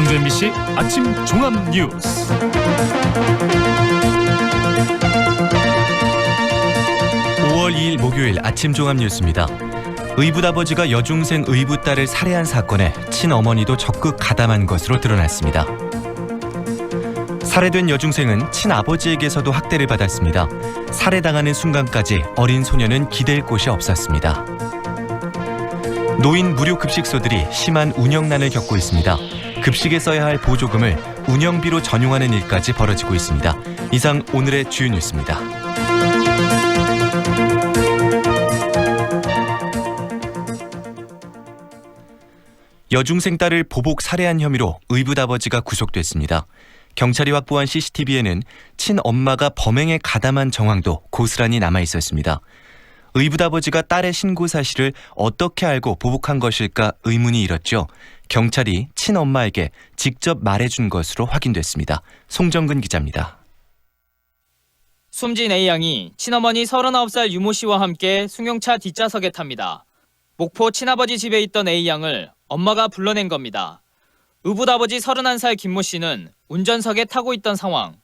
광주 MBC 아침 종합 뉴스. (5월 2일) 목요일 아침 종합 뉴스입니다. 의붓아버지가 여중생 의붓딸을 살해한 사건에 친어머니도 적극 가담한 것으로 드러났습니다. 살해된 여중생은 친아버지에게서도 학대를 받았습니다. 살해당하는 순간까지 어린 소녀는 기댈 곳이 없었습니다. 노인 무료 급식소들이 심한 운영난을 겪고 있습니다. 급식에 써야 할 보조금을 운영비로 전용하는 일까지 벌어지고 있습니다. 이상 오늘의 주요 뉴스입니다. 여중생 딸을 보복 살해한 혐의로 의붓아버지가 구속됐습니다. 경찰이 확보한 CCTV에는 친엄마가 범행에 가담한 정황도 고스란히 남아있었습니다. 의붓아버지가 딸의 신고 사실을 어떻게 알고 보복한 것일까 의문이 일었죠. 경찰이 친엄마에게 직접 말해준 것으로 확인됐습니다. 송정근 기자입니다. 숨진 A양이 친어머니 39살 유모 씨와 함께 승용차 뒷좌석에 탑니다. 목포 친아버지 집에 있던 A양을 엄마가 불러낸 겁니다. 의붓아버지 31살 김모 씨는 운전석에 타고 있던 상황.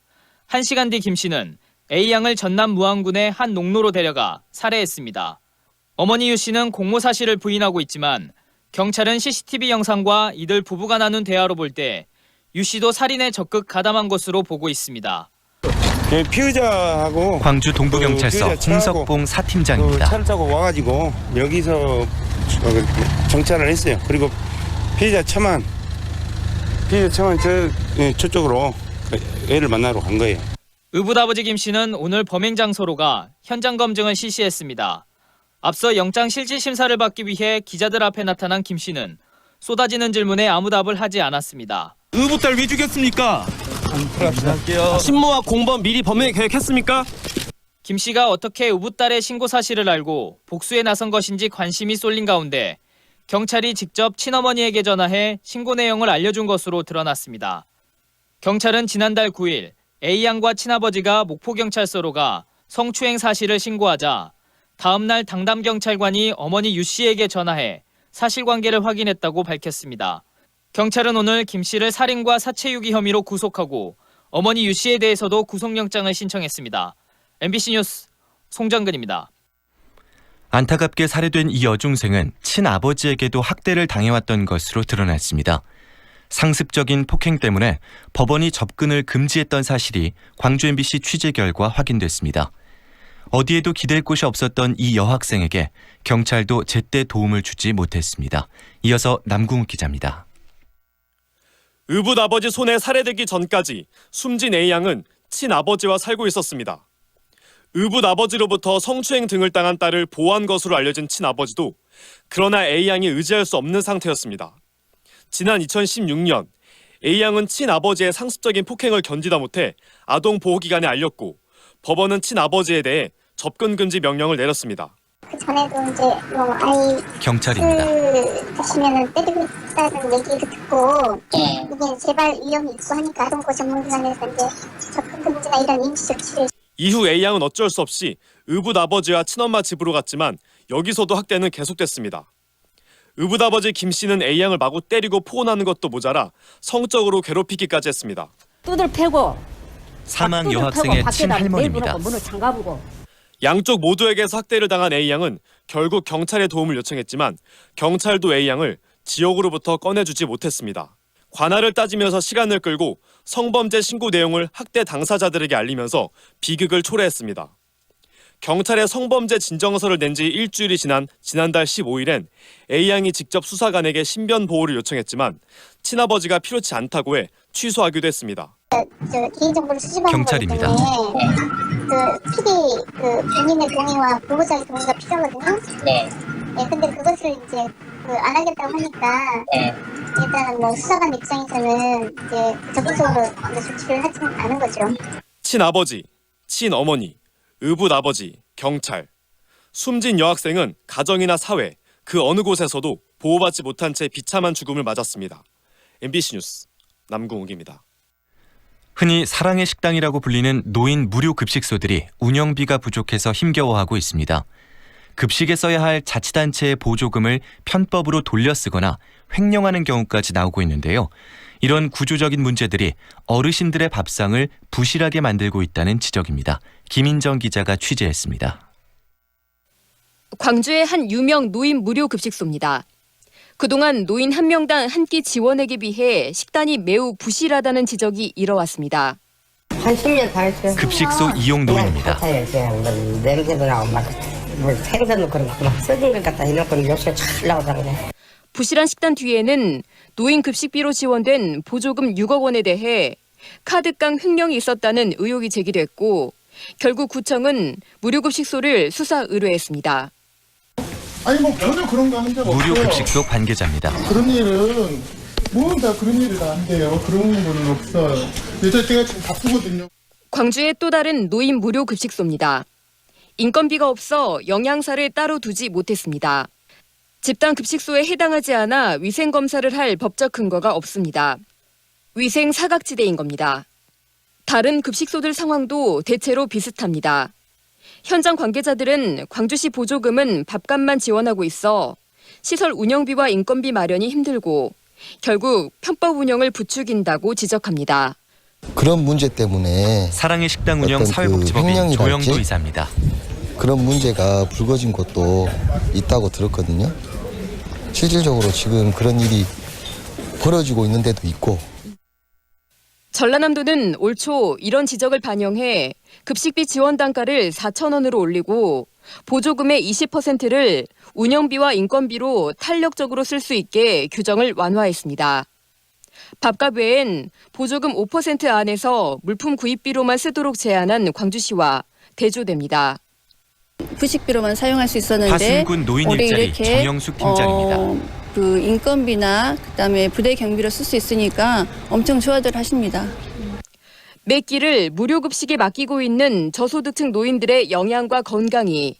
1시간 뒤 김 씨는 A양을 전남 무안군의 한 농로로 데려가 살해했습니다. 어머니 유 씨는 공모 사실을 부인하고 있지만 경찰은 CCTV 영상과 이들 부부가 나눈 대화로 볼 때 유 씨도 살인에 적극 가담한 것으로 보고 있습니다. 피의자하고 광주 동부경찰서 홍석봉 사팀장입니다. 차를 타고 와가지고 여기서 정찰을 했어요. 그리고 피의자 처만 저쪽으로 애를 만나러 간 거예요. 의붓아버지 김 씨는 오늘 범행 장소로 가 현장 검증을 실시했습니다. 앞서 영장 실질 심사를 받기 위해 기자들 앞에 나타난 김 씨는 쏟아지는 질문에 아무 답을 하지 않았습니다. 의붓딸 왜 죽였습니까? 신모와 공범 미리 범행 계획했습니까? 김 씨가 어떻게 의붓딸의 신고 사실을 알고 복수에 나선 것인지 관심이 쏠린 가운데 경찰이 직접 친어머니에게 전화해 신고 내용을 알려준 것으로 드러났습니다. 경찰은 지난달 9일 A양과 친아버지가 목포경찰서로 가 성추행 사실을 신고하자 다음 날 당담경찰관이 어머니 유 씨에게 전화해 사실관계를 확인했다고 밝혔습니다. 경찰은 오늘 김 씨를 살인과 사체유기 혐의로 구속하고 어머니 유 씨에 대해서도 구속영장을 신청했습니다. MBC 뉴스 송정근입니다. 안타깝게 살해된 이 여중생은 친아버지에게도 학대를 당해왔던 것으로 드러났습니다. 상습적인 폭행 때문에 법원이 접근을 금지했던 사실이 광주 MBC 취재 결과 확인됐습니다. 어디에도 기댈 곳이 없었던 이 여학생에게 경찰도 제때 도움을 주지 못했습니다. 이어서 남궁욱 기자입니다. 의붓아버지 손에 살해되기 전까지 숨진 A양은 친아버지와 살고 있었습니다. 의붓아버지로부터 성추행 등을 당한 딸을 보호한 것으로 알려진 친아버지도 그러나 A양이 의지할 수 없는 상태였습니다. 지난 2016년 A양은 친아버지의 상습적인 폭행을 견디다 못해 아동보호기관에 알렸고 법원은 친아버지에 대해 접근 금지 명령을 내렸습니다. 그 전에도 이제 아이 경찰입니다. 하시면은 때리고 있다는 얘기를 듣고 이게 재발 위험이 있고 하니까 아동보호 전문기관에서 이제 접근 금지나 이런 임시 조치를. 이후 A양은 어쩔 수 없이 의붓아버지와 친엄마 집으로 갔지만 여기서도 학대는 계속됐습니다. 의붓아버지 김 씨는 A양을 마구 때리고 포혼하는 것도 모자라 성적으로 괴롭히기까지 했습니다. 뚜들 패고 사망 여학생의 친할머니입니다. 문을 잠가보고. 양쪽 모두에게서 학대를 당한 A양은 결국 경찰의 도움을 요청했지만 경찰도 A양을 지역으로부터 꺼내주지 못했습니다. 관할을 따지면서 시간을 끌고 성범죄 신고 내용을 학대 당사자들에게 알리면서 비극을 초래했습니다. 경찰에 성범죄 진정서를 낸 지 일주일이 지난 지난달 15일엔 A양이 직접 수사관에게 신변 보호를 요청했지만 친아버지가 필요치 않다고 해 취소하기도 했습니다. 개인정보를 수집하는 경찰입니다. 거기 때문에 PD 본인의 동의와 보호자의 동의가 필요하거든요. 네. 근데 그것을 이제 안 하겠다고 하니까 일단은 수사관 입장에서는 이제 적극적으로 조치를 하지 않은 거죠. 친아버지, 친어머니, 의붓아버지, 경찰. 숨진 여학생은 가정이나 사회, 그 어느 곳에서도 보호받지 못한 채 비참한 죽음을 맞았습니다. MBC 뉴스 남궁욱입니다. 흔히 사랑의 식당이라고 불리는 노인 무료 급식소들이 운영비가 부족해서 힘겨워하고 있습니다. 급식에 써야 할 자치단체의 보조금을 편법으로 돌려 쓰거나 횡령하는 경우까지 나오고 있는데요. 이런 구조적인 문제들이 어르신들의 밥상을 부실하게 만들고 있다는 지적입니다. 김인정 기자가 취재했습니다. 광주의 한 유명 노인 무료 급식소입니다. 그동안 노인 한 명당 한 끼 지원액에 비해 식단이 매우 부실하다는 지적이 일어왔습니다. 한 10년 다 했어요. 급식소 이용 노인입니다. 냄새도 나고 막 생선도 그런 막 썩은 것 같다 이놓고 요새 잘 나오잖아요. 부실한 식단 뒤에는 노인 급식비로 지원된 보조금 6억 원에 대해 카드깡 횡령이 있었다는 의혹이 제기됐고 결국 구청은 무료급식소를 수사 의뢰했습니다. 아니 뭐 전혀 그런 거 한 적 없어요. 무료급식소 관계자입니다. 그런 일은 뭐 다 그런 일은 안 돼요. 그런 거는 없어요. 요새 제가 지금 바쁘거든요. 광주의 또 다른 노인 무료급식소입니다. 인건비가 없어 영양사를 따로 두지 못했습니다. 집단 급식소에 해당하지 않아 위생검사를 할 법적 근거가 없습니다. 위생 사각지대인 겁니다. 다른 급식소들 상황도 대체로 비슷합니다. 현장 관계자들은 광주시 보조금은 밥값만 지원하고 있어 시설 운영비와 인건비 마련이 힘들고 결국 편법 운영을 부추긴다고 지적합니다. 그런 문제 때문에 사랑의 식당 운영 어떤 사회복지법인 횡령이랄지 조영도 이사입니다. 그런 문제가 불거진 곳도 있다고 들었거든요. 실질적으로 지금 그런 일이 벌어지고 있는 데도 있고. 전라남도는 올 초 이런 지적을 반영해 급식비 지원 단가를 4,000원으로 올리고 보조금의 20%를 운영비와 인건비로 탄력적으로 쓸 수 있게 규정을 완화했습니다. 밥값 외엔 보조금 5% 안에서 물품 구입비로만 쓰도록 제한한 광주시와 대조됩니다. 부식비로만 사용할 수 있었는데 화순군 노인 올해 일자리 이렇게 정영숙 팀장입니다. 그 인건비나 그다음에 부대 경비로 쓸 수 있으니까 엄청 좋아들 하십니다. 매 끼를 무료급식에 맡기고 있는 저소득층 노인들의 영양과 건강이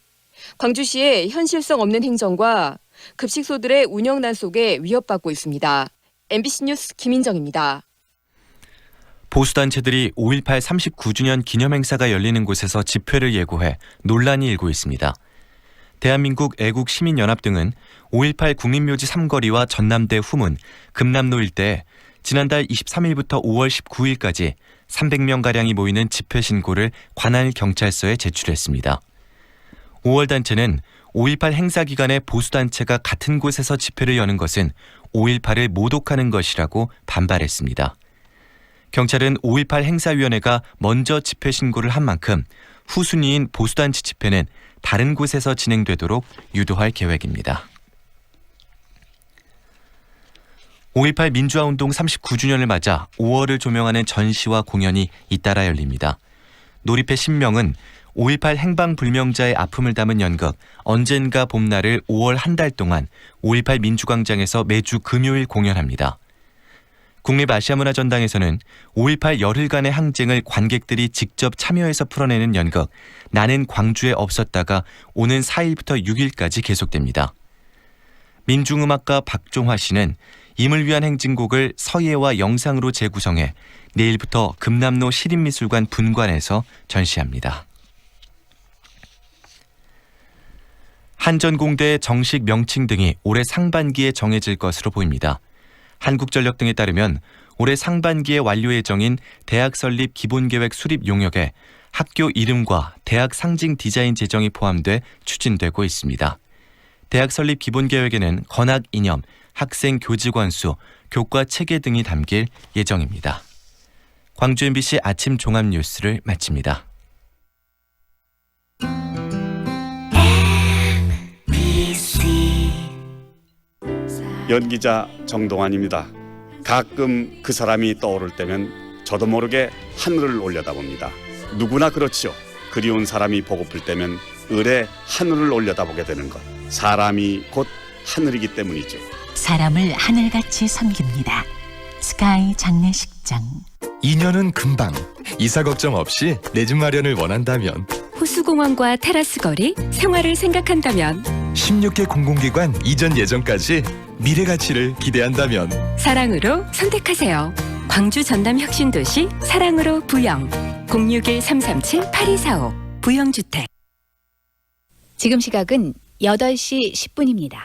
광주시의 현실성 없는 행정과 급식소들의 운영난 속에 위협받고 있습니다. MBC 뉴스 김인정입니다. 보수단체들이 5.18 39주년 기념행사가 열리는 곳에서 집회를 예고해 논란이 일고 있습니다. 대한민국 애국시민연합 등은 5.18 국립묘지 삼거리와 전남대 후문, 금남로 일대에 지난달 23일부터 5월 19일까지 300명가량이 모이는 집회 신고를 관할 경찰서에 제출했습니다. 5월 단체는 5.18 행사 기간에 보수단체가 같은 곳에서 집회를 여는 것은 5.18을 모독하는 것이라고 반발했습니다. 경찰은 5.18 행사위원회가 먼저 집회 신고를 한 만큼 후순위인 보수단체 집회는 다른 곳에서 진행되도록 유도할 계획입니다. 5.18 민주화운동 39주년을 맞아 5월을 조명하는 전시와 공연이 잇따라 열립니다. 놀이패 신명은 5.18 행방불명자의 아픔을 담은 연극 언젠가 봄날을 5월 한 달 동안 5.18 민주광장에서 매주 금요일 공연합니다. 국립아시아문화전당에서는 5.18 열흘간의 항쟁을 관객들이 직접 참여해서 풀어내는 연극 나는 광주에 없었다가 오는 4일부터 6일까지 계속됩니다. 민중음악가 박종화 씨는 임을 위한 행진곡을 서예와 영상으로 재구성해 내일부터 금남로 시립미술관 분관에서 전시합니다. 한전공대의 정식 명칭 등이 올해 상반기에 정해질 것으로 보입니다. 한국전력 등에 따르면 올해 상반기에 완료 예정인 대학 설립 기본계획 수립 용역에 학교 이름과 대학 상징 디자인 제정이 포함돼 추진되고 있습니다. 대학 설립 기본계획에는 건학 이념, 학생 교직원 수, 교과 체계 등이 담길 예정입니다. 광주 MBC 아침 종합 뉴스를 마칩니다. 연기자 정동환입니다. 가끔 그 사람이 떠오를 때면 저도 모르게 하늘을 올려다봅니다. 누구나 그렇지요. 그리운 사람이 보고플 때면 을에 하늘을 올려다보게 되는 것. 사람이 곧 하늘이기 때문이죠. 사람을 하늘같이 섬깁니다. 스카이 장례식장. 2년은 금방. 이사 걱정 없이 내 집 마련을 원한다면, 호수공원과 테라스 거리, 생활을 생각한다면, 16개 공공기관 이전 예정까지 미래 가치를 기대한다면 사랑으로 선택하세요. 광주 전남 혁신도시 사랑으로 부영 061-337-8245 부영주택. 지금 시각은 8시 10분입니다.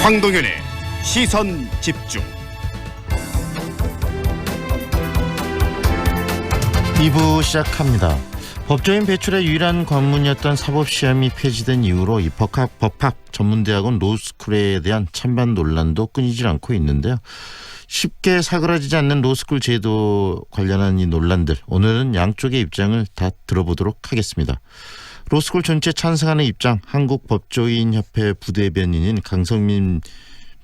황동현의 시선 집중. 2부 시작합니다. 법조인 배출의 유일한 관문이었던 사법시험이 폐지된 이후로 이 법학 전문대학원 로스쿨에 대한 찬반 논란도 끊이질 않고 있는데요. 쉽게 사그라지지 않는 로스쿨 제도 관련한 이 논란들, 오늘은 양쪽의 입장을 다 들어보도록 하겠습니다. 로스쿨 전체 찬성하는 입장, 한국법조인협회 부대변인인 강성민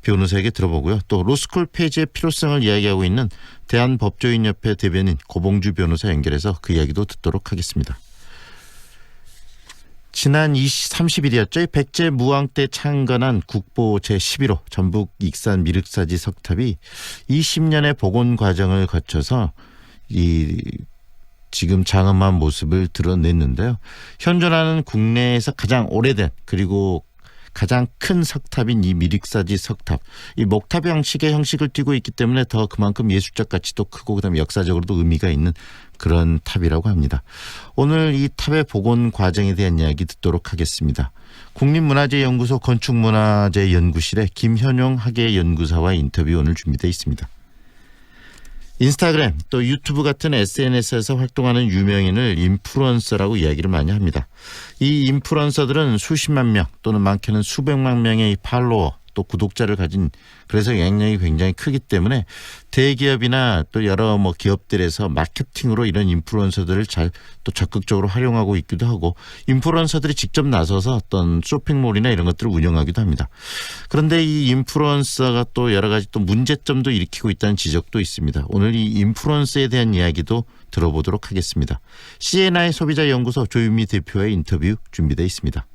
변호사에게 들어보고요. 또 로스쿨 폐지의 필요성을 이야기하고 있는 대한법조인협회 대변인 고봉주 변호사 연결해서 그 이야기도 듣도록 하겠습니다. 지난 30일이었죠. 백제 무왕 때 창건한 국보 제11호 전북 익산 미륵사지 석탑이 20년의 복원 과정을 거쳐서 지금 장엄한 모습을 드러냈는데요. 현존하는 국내에서 가장 오래된 그리고 가장 큰 석탑인 이 미륵사지 석탑, 이 목탑 형식의 형식을 띠고 있기 때문에 더 그만큼 예술적 가치도 크고 그다음에 역사적으로도 의미가 있는 그런 탑이라고 합니다. 오늘 이 탑의 복원 과정에 대한 이야기 듣도록 하겠습니다. 국립문화재연구소 건축문화재연구실의 김현용 학예연구사와의 인터뷰 오늘 준비되어 있습니다. 인스타그램 또 유튜브 같은 SNS에서 활동하는 유명인을 인플루언서라고 이야기를 많이 합니다. 이 인플루언서들은 수십만 명 또는 많게는 수백만 명의 팔로워 또 구독자를 가진, 그래서 영향력이 굉장히 크기 때문에 대기업이나 또 여러 기업들에서 마케팅으로 이런 인플루언서들을 잘 또 적극적으로 활용하고 있기도 하고, 인플루언서들이 직접 나서서 어떤 쇼핑몰이나 이런 것들을 운영하기도 합니다. 그런데 이 인플루언서가 또 여러 가지 또 문제점도 일으키고 있다는 지적도 있습니다. 오늘 이 인플루언서에 대한 이야기도 들어보도록 하겠습니다. CNI 소비자연구소 조윤미 대표의 인터뷰 준비되어 있습니다.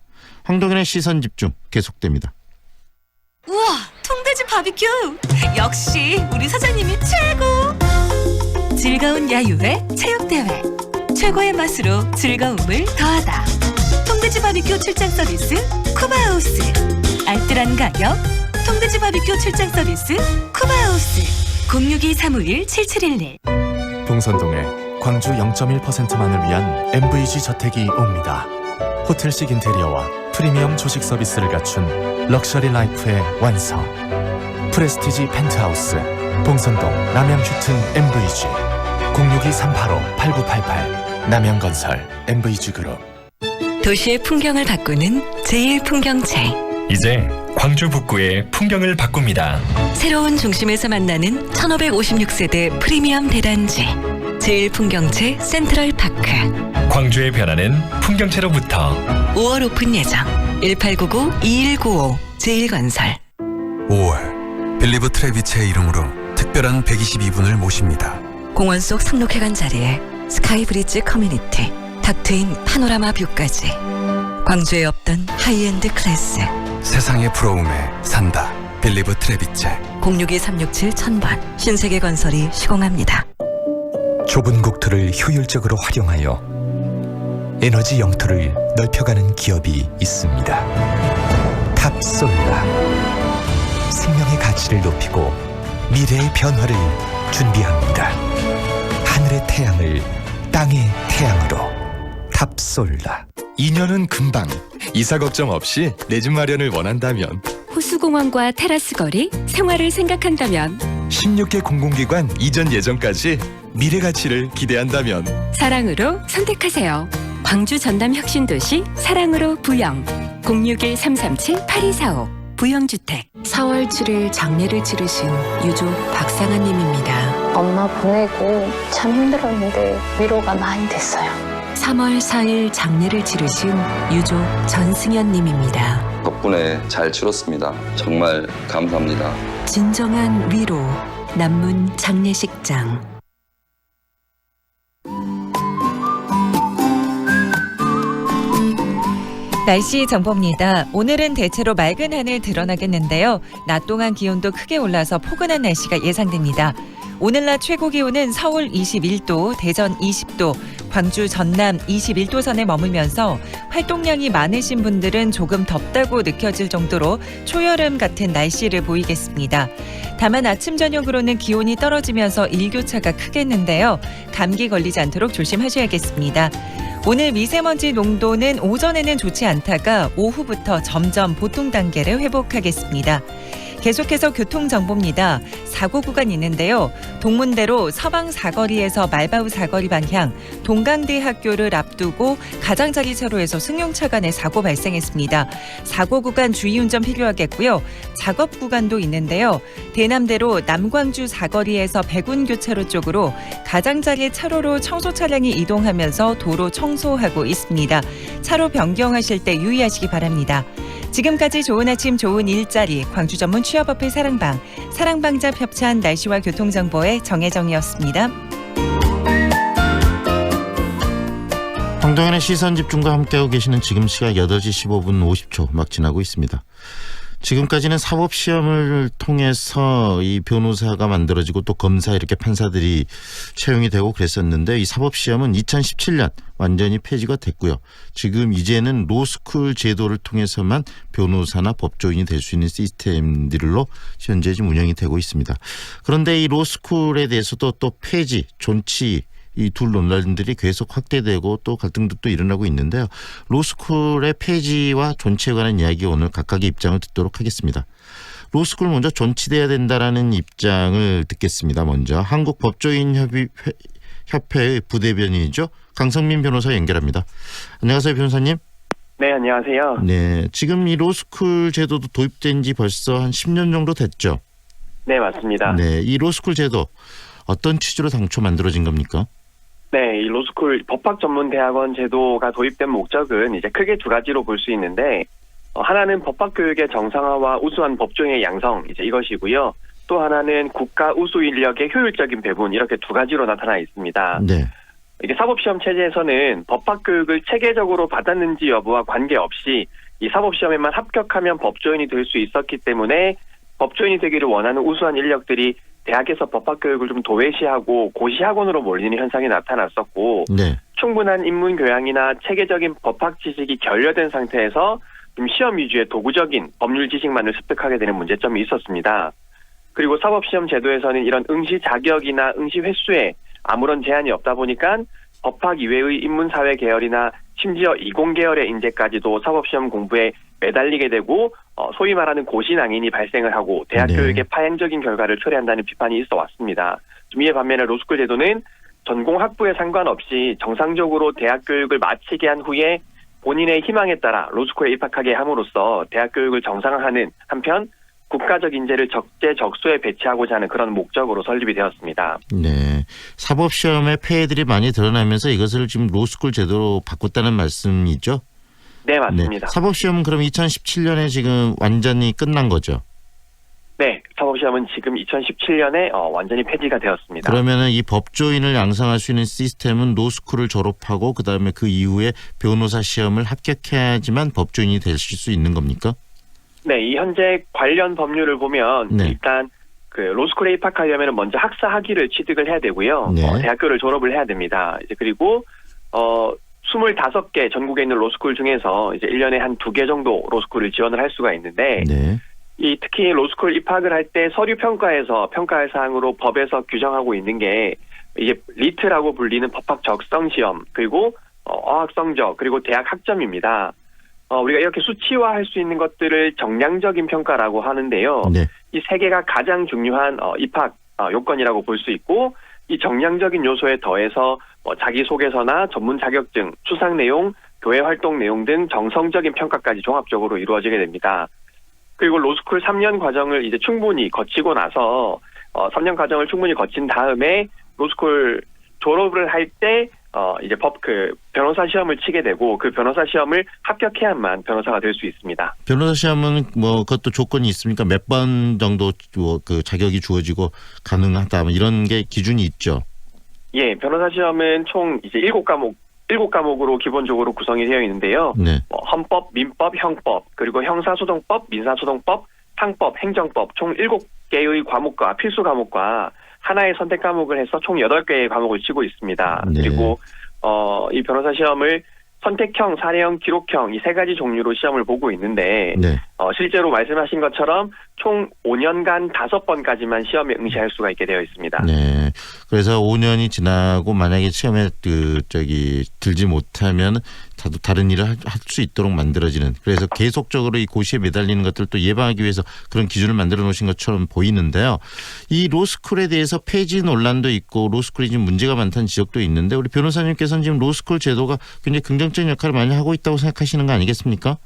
황동현의 시선 집중 계속됩니다. 우와, 통돼지 바비큐! 역시 우리 사장님이 최고! 즐거운 야유회 체육대회, 최고의 맛으로 즐거움을 더하다. 통돼지 바비큐 출장 서비스 쿠바하우스. 알뜰한 가격 통돼지 바비큐 출장 서비스 쿠바하우스. 062-351-7711. 동선동에 광주 0.1%만을 위한 MVG 저택이 옵니다. 호텔식 인테리어와 프리미엄 조식 서비스를 갖춘 럭셔리 라이프의 완성. 프레스티지 펜트하우스 동선동 남양휴튼 MVG 062-385-8988 남양건설 MVG그룹. 도시의 풍경을 바꾸는 제1풍경체. 이제 광주 북구의 풍경을 바꿉니다. 새로운 중심에서 만나는 1556세대 프리미엄 대단지 제1풍경체 센트럴파크. 광주의 변화는 풍경체로부터. 5월 오픈 예정. 1899-2195 제1건설. 5월 빌리브 트레비체의 이름으로 특별한 122분을 모십니다. 공원 속 상록회관 자리에 스카이브리지 커뮤니티, 닥트인 파노라마 뷰까지. 광주에 없던 하이엔드 클래스. 세상의 부러움에 산다. 빌리브 트레비체. 062-367-1000번 신세계건설이 시공합니다. 좁은 국토를 효율적으로 활용하여 에너지 영토를 넓혀가는 기업이 있습니다. 탑솔라. 생명의 가치를 높이고 미래의 변화를 준비합니다. 하늘의 태양을 땅의 태양으로. 탑솔라. 2년은 금방. 이사 걱정 없이 내 집 마련을 원한다면, 호수공원과 테라스 거리, 생활을 생각한다면, 16개 공공기관 이전 예정까지 미래 가치를 기대한다면 사랑으로 선택하세요. 광주 전남 혁신도시 사랑으로 부영 061-337-8245 부영주택. 4월 7일 장례를 치르신 유족 박상아 님입니다. 엄마 보내고 참 힘들었는데 위로가 많이 됐어요. 3월 4일 장례를 치르신 유족 전승현 님입니다. 덕분에 잘 치렀습니다. 정말 감사합니다. 진정한 위로. 남문 장례식장. 날씨 정보입니다. 오늘은 대체로 맑은 하늘 드러나겠는데요. 낮 동안 기온도 크게 올라서 포근한 날씨가 예상됩니다. 오늘 낮 최고 기온은 서울 21도, 대전 20도, 광주 전남 21도선에 머물면서 활동량이 많으신 분들은 조금 덥다고 느껴질 정도로 초여름 같은 날씨를 보이겠습니다. 다만 아침 저녁으로는 기온이 떨어지면서 일교차가 크겠는데요. 감기 걸리지 않도록 조심하셔야겠습니다. 오늘 미세먼지 농도는 오전에는 좋지 않다가 오후부터 점점 보통 단계를 회복하겠습니다. 계속해서 교통정보입니다. 사고 구간 있는데요. 동문대로 서방 사거리에서 말바우 사거리 방향 동강대학교를 앞두고 가장자리 차로에서 승용차 간에 사고 발생했습니다. 사고 구간 주의운전 필요하겠고요. 작업 구간도 있는데요. 대남대로 남광주 사거리에서 백운교차로 쪽으로 가장자리 차로로 청소 차량이 이동하면서 도로 청소하고 있습니다. 차로 변경하실 때 유의하시기 바랍니다. 지금까지 좋은 아침 좋은 일자리 광주 전문 취업어플 사랑방 사랑방잡 협찬 날씨와 교통정보의 정혜정이었습니다. 황동현의 시선집중과 함께하고 계시는 지금 시각 8시 15분 50초 막 지나고 있습니다. 지금까지는 사법시험을 통해서 이 변호사가 만들어지고 또 검사 이렇게 판사들이 채용이 되고 그랬었는데 이 사법시험은 2017년 완전히 폐지가 됐고요. 지금 이제는 로스쿨 제도를 통해서만 변호사나 법조인이 될 수 있는 시스템들로 현재 지금 운영이 되고 있습니다. 그런데 이 로스쿨에 대해서도 또 폐지, 존치 이 둘 논란들이 계속 확대되고 또 갈등도 또 일어나고 있는데요. 로스쿨의 폐지와 존치에 관한 이야기 오늘 각각의 입장을 듣도록 하겠습니다. 로스쿨 먼저 존치돼야 된다라는 입장을 듣겠습니다. 먼저 한국법조인협회의 부대변인이죠. 강성민 변호사 연결합니다. 안녕하세요, 변호사님. 네, 안녕하세요. 네, 지금 이 로스쿨 제도도 도입된 지 벌써 한 10년 정도 됐죠? 네, 맞습니다. 네, 이 로스쿨 제도 어떤 취지로 당초 만들어진 겁니까? 네, 이 로스쿨 법학전문대학원 제도가 도입된 목적은 이제 크게 두 가지로 볼 수 있는데 하나는 법학교육의 정상화와 우수한 법조인의 양성 이제 이것이고요. 또 하나는 국가 우수 인력의 효율적인 배분 이렇게 두 가지로 나타나 있습니다. 네. 이게 사법시험 체제에서는 법학교육을 체계적으로 받았는지 여부와 관계없이 이 사법시험에만 합격하면 법조인이 될 수 있었기 때문에 법조인이 되기를 원하는 우수한 인력들이 대학에서 법학교육을 좀 도외시하고 고시학원으로 몰리는 현상이 나타났었고 네. 충분한 인문교양이나 체계적인 법학 지식이 결여된 상태에서 좀 시험 위주의 도구적인 법률 지식만을 습득하게 되는 문제점이 있었습니다. 그리고 사법시험 제도에서는 이런 응시 자격이나 응시 횟수에 아무런 제한이 없다 보니까 법학 이외의 인문사회 계열이나 심지어 이공계열의 인재까지도 사법시험 공부에 매달리게 되고 소위 말하는 고시낭인이 발생을 하고 대학 교육의 파행적인 결과를 초래한다는 비판이 있어 왔습니다. 좀 이에 반면에 로스쿨 제도는 전공 학부에 상관없이 정상적으로 대학 교육을 마치게 한 후에 본인의 희망에 따라 로스쿨에 입학하게 함으로써 대학 교육을 정상화하는 한편 국가적 인재를 적재적소에 배치하고자 하는 그런 목적으로 설립이 되었습니다. 네, 사법시험의 폐해들이 많이 드러나면서 이것을 지금 로스쿨 제도로 바꿨다는 말씀이죠? 네, 맞습니다. 네. 사법시험은 그럼 2017년에 지금 완전히 끝난 거죠? 네, 사법시험은 지금 2017년에 완전히 폐지가 되었습니다. 그러면은 이 법조인을 양성할 수 있는 시스템은 로스쿨을 졸업하고 그다음에 그 이후에 변호사 시험을 합격해야지만 법조인이 되실 수 있는 겁니까? 네, 이 현재 관련 법률을 보면 일단 그 로스쿨에 입학하려면 먼저 학사 학위를 취득을 해야 되고요. 대학교를 졸업을 해야 됩니다. 이제 그리고 25개 전국에 있는 로스쿨 중에서 이제 1년에 한 2개 정도 로스쿨을 지원을 할 수가 있는데 이 특히 로스쿨 입학을 할 때 서류 평가에서 평가할 사항으로 법에서 규정하고 있는 게 이게 리트라고 불리는 법학 적성 시험 그리고 어학 성적 그리고 대학 학점입니다. 우리가 이렇게 수치화할 수 있는 것들을 정량적인 평가라고 하는데요. 이 세 개가 가장 중요한 입학 요건이라고 볼 수 있고 이 정량적인 요소에 더해서 자기소개서나 전문 자격증, 수상 내용, 교회 활동 내용 등 정성적인 평가까지 종합적으로 이루어지게 됩니다. 그리고 로스쿨 3년 과정을 이제 충분히 거치고 나서 3년 과정을 충분히 거친 다음에 로스쿨 졸업을 할 때 이제 변호사 시험을 치게 되고 그 변호사 시험을 합격해야만 변호사가 될 수 있습니다. 변호사 시험은 뭐 그것도 조건이 있습니까? 몇 번 정도 그 자격이 주어지고 가능하다 이런 게 기준이 있죠. 예, 변호사 시험은 총 이제 7과목으로 기본적으로 구성이 되어 있는데요. 헌법, 민법, 형법, 그리고 형사소송법, 민사소송법, 상법, 행정법 총 7개의 과목과 필수 과목과 하나의 선택 과목을 해서 총 8개의 과목을 치고 있습니다. 그리고 이 변호사 시험을 선택형, 사례형, 기록형 이 세 가지 종류로 시험을 보고 있는데 네. 실제로 말씀하신 것처럼 총 5년간 5번까지만 시험에 응시할 수가 있게 되어 있습니다. 네. 그래서 5년이 지나고 만약에 시험에 들지 못하면 다른 일을 할 수 있도록 만들어지는, 그래서 계속적으로 이 고시에 매달리는 것들을 또 예방하기 위해서 그런 기준을 만들어 놓으신 것처럼 보이는데요. 이 로스쿨에 대해서 폐지 논란도 있고 로스쿨이 지금 문제가 많다는 지적도 있는데 우리 변호사님께서는 지금 로스쿨 제도가 굉장히 긍정적인 역할을 많이 하고 있다고 생각하시는 거 아니겠습니까?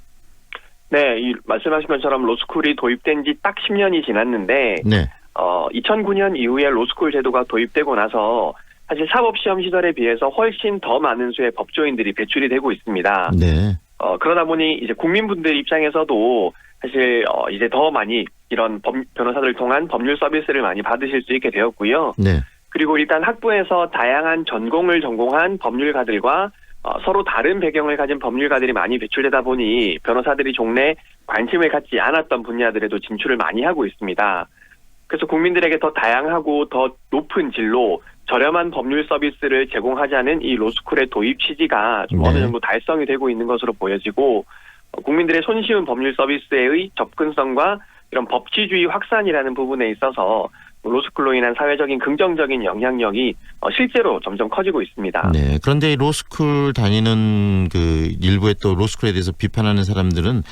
네, 이 말씀하신 것처럼 로스쿨이 도입된 지 딱 10년이 지났는데 네. 2009년 이후에 로스쿨 제도가 도입되고 나서 사실 사법시험 시절에 비해서 훨씬 더 많은 수의 법조인들이 배출이 되고 있습니다. 네. 그러다 보니 이제 국민분들 입장에서도 사실 이제 더 많이 이런 변호사들을 통한 법률 서비스를 많이 받으실 수 있게 되었고요. 네. 그리고 일단 학부에서 다양한 전공을 전공한 법률가들과 서로 다른 배경을 가진 법률가들이 많이 배출되다 보니 변호사들이 종래 관심을 갖지 않았던 분야들에도 진출을 많이 하고 있습니다. 그래서 국민들에게 더 다양하고 더 높은 진로, 저렴한 법률 서비스를 제공하자는 이 로스쿨의 도입 취지가 좀 어느 정도 달성이 되고 있는 것으로 보여지고 국민들의 손쉬운 법률 서비스의 접근성과 이런 법치주의 확산이라는 부분에 있어서 로스쿨로 인한 사회적인 긍정적인 영향력이 실제로 점점 커지고 있습니다. 네. 그런데 이 로스쿨 다니는 그 일부의 또 로스쿨에 대해서 비판하는 사람들은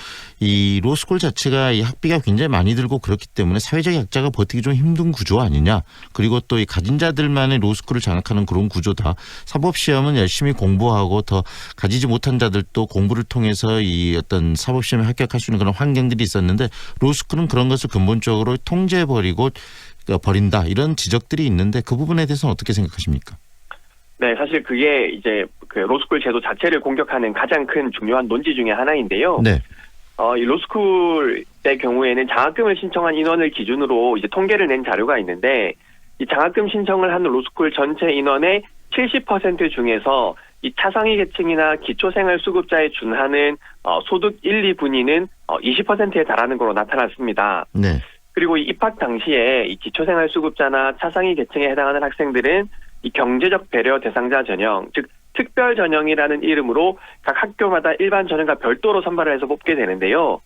이 로스쿨 자체가 이 학비가 굉장히 많이 들고 그렇기 때문에 사회적 약자가 버티기 좀 힘든 구조 아니냐. 그리고 또 이 가진 자들만의 로스쿨을 장악하는 그런 구조다. 사법시험은 열심히 공부하고 더 가지지 못한 자들도 공부를 통해서 이 어떤 사법시험에 합격할 수 있는 그런 환경들이 있었는데 로스쿨은 그런 것을 근본적으로 통제해버리고 버린다, 이런 지적들이 있는데 그 부분에 대해서는 어떻게 생각하십니까? 네, 사실 그게 이제 그 로스쿨 제도 자체를 공격하는 가장 큰 중요한 논지 중에 하나인데요. 네. 이 로스쿨의 경우에는 장학금을 신청한 인원을 기준으로 이제 통계를 낸 자료가 있는데 이 장학금 신청을 하는 로스쿨 전체 인원의 70% 중에서 이 차상위 계층이나 기초생활수급자에 준하는 소득 1, 2분위는 20%에 달하는 것으로 나타났습니다. 네. 그리고 이 입학 당시에 이 기초생활수급자나 차상위 계층에 해당하는 학생들은 이 경제적 배려 대상자 전형, 즉 특별 전형이라는 이름으로 각 학교마다 일반 전형과 별도로 선발을 해서 뽑게 되는데요.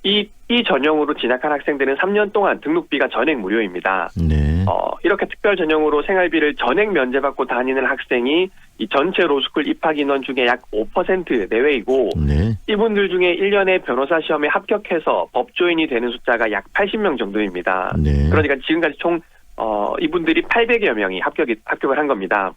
이 전형으로 진학한 학생들은 3년 동안 등록비가 전액 무료입니다. 네. 이렇게 특별 전형으로 생활비를 전액 면제받고 다니는 학생이 이 전체 로스쿨 입학 인원 중에 약 5% 내외이고 네. 이분들 중에 1년에 변호사 시험에 합격해서 법조인이 되는 숫자가 약 80명 정도입니다. 네. 그러니까 지금까지 총 이분들이 800여 명이 합격을 한 겁니다.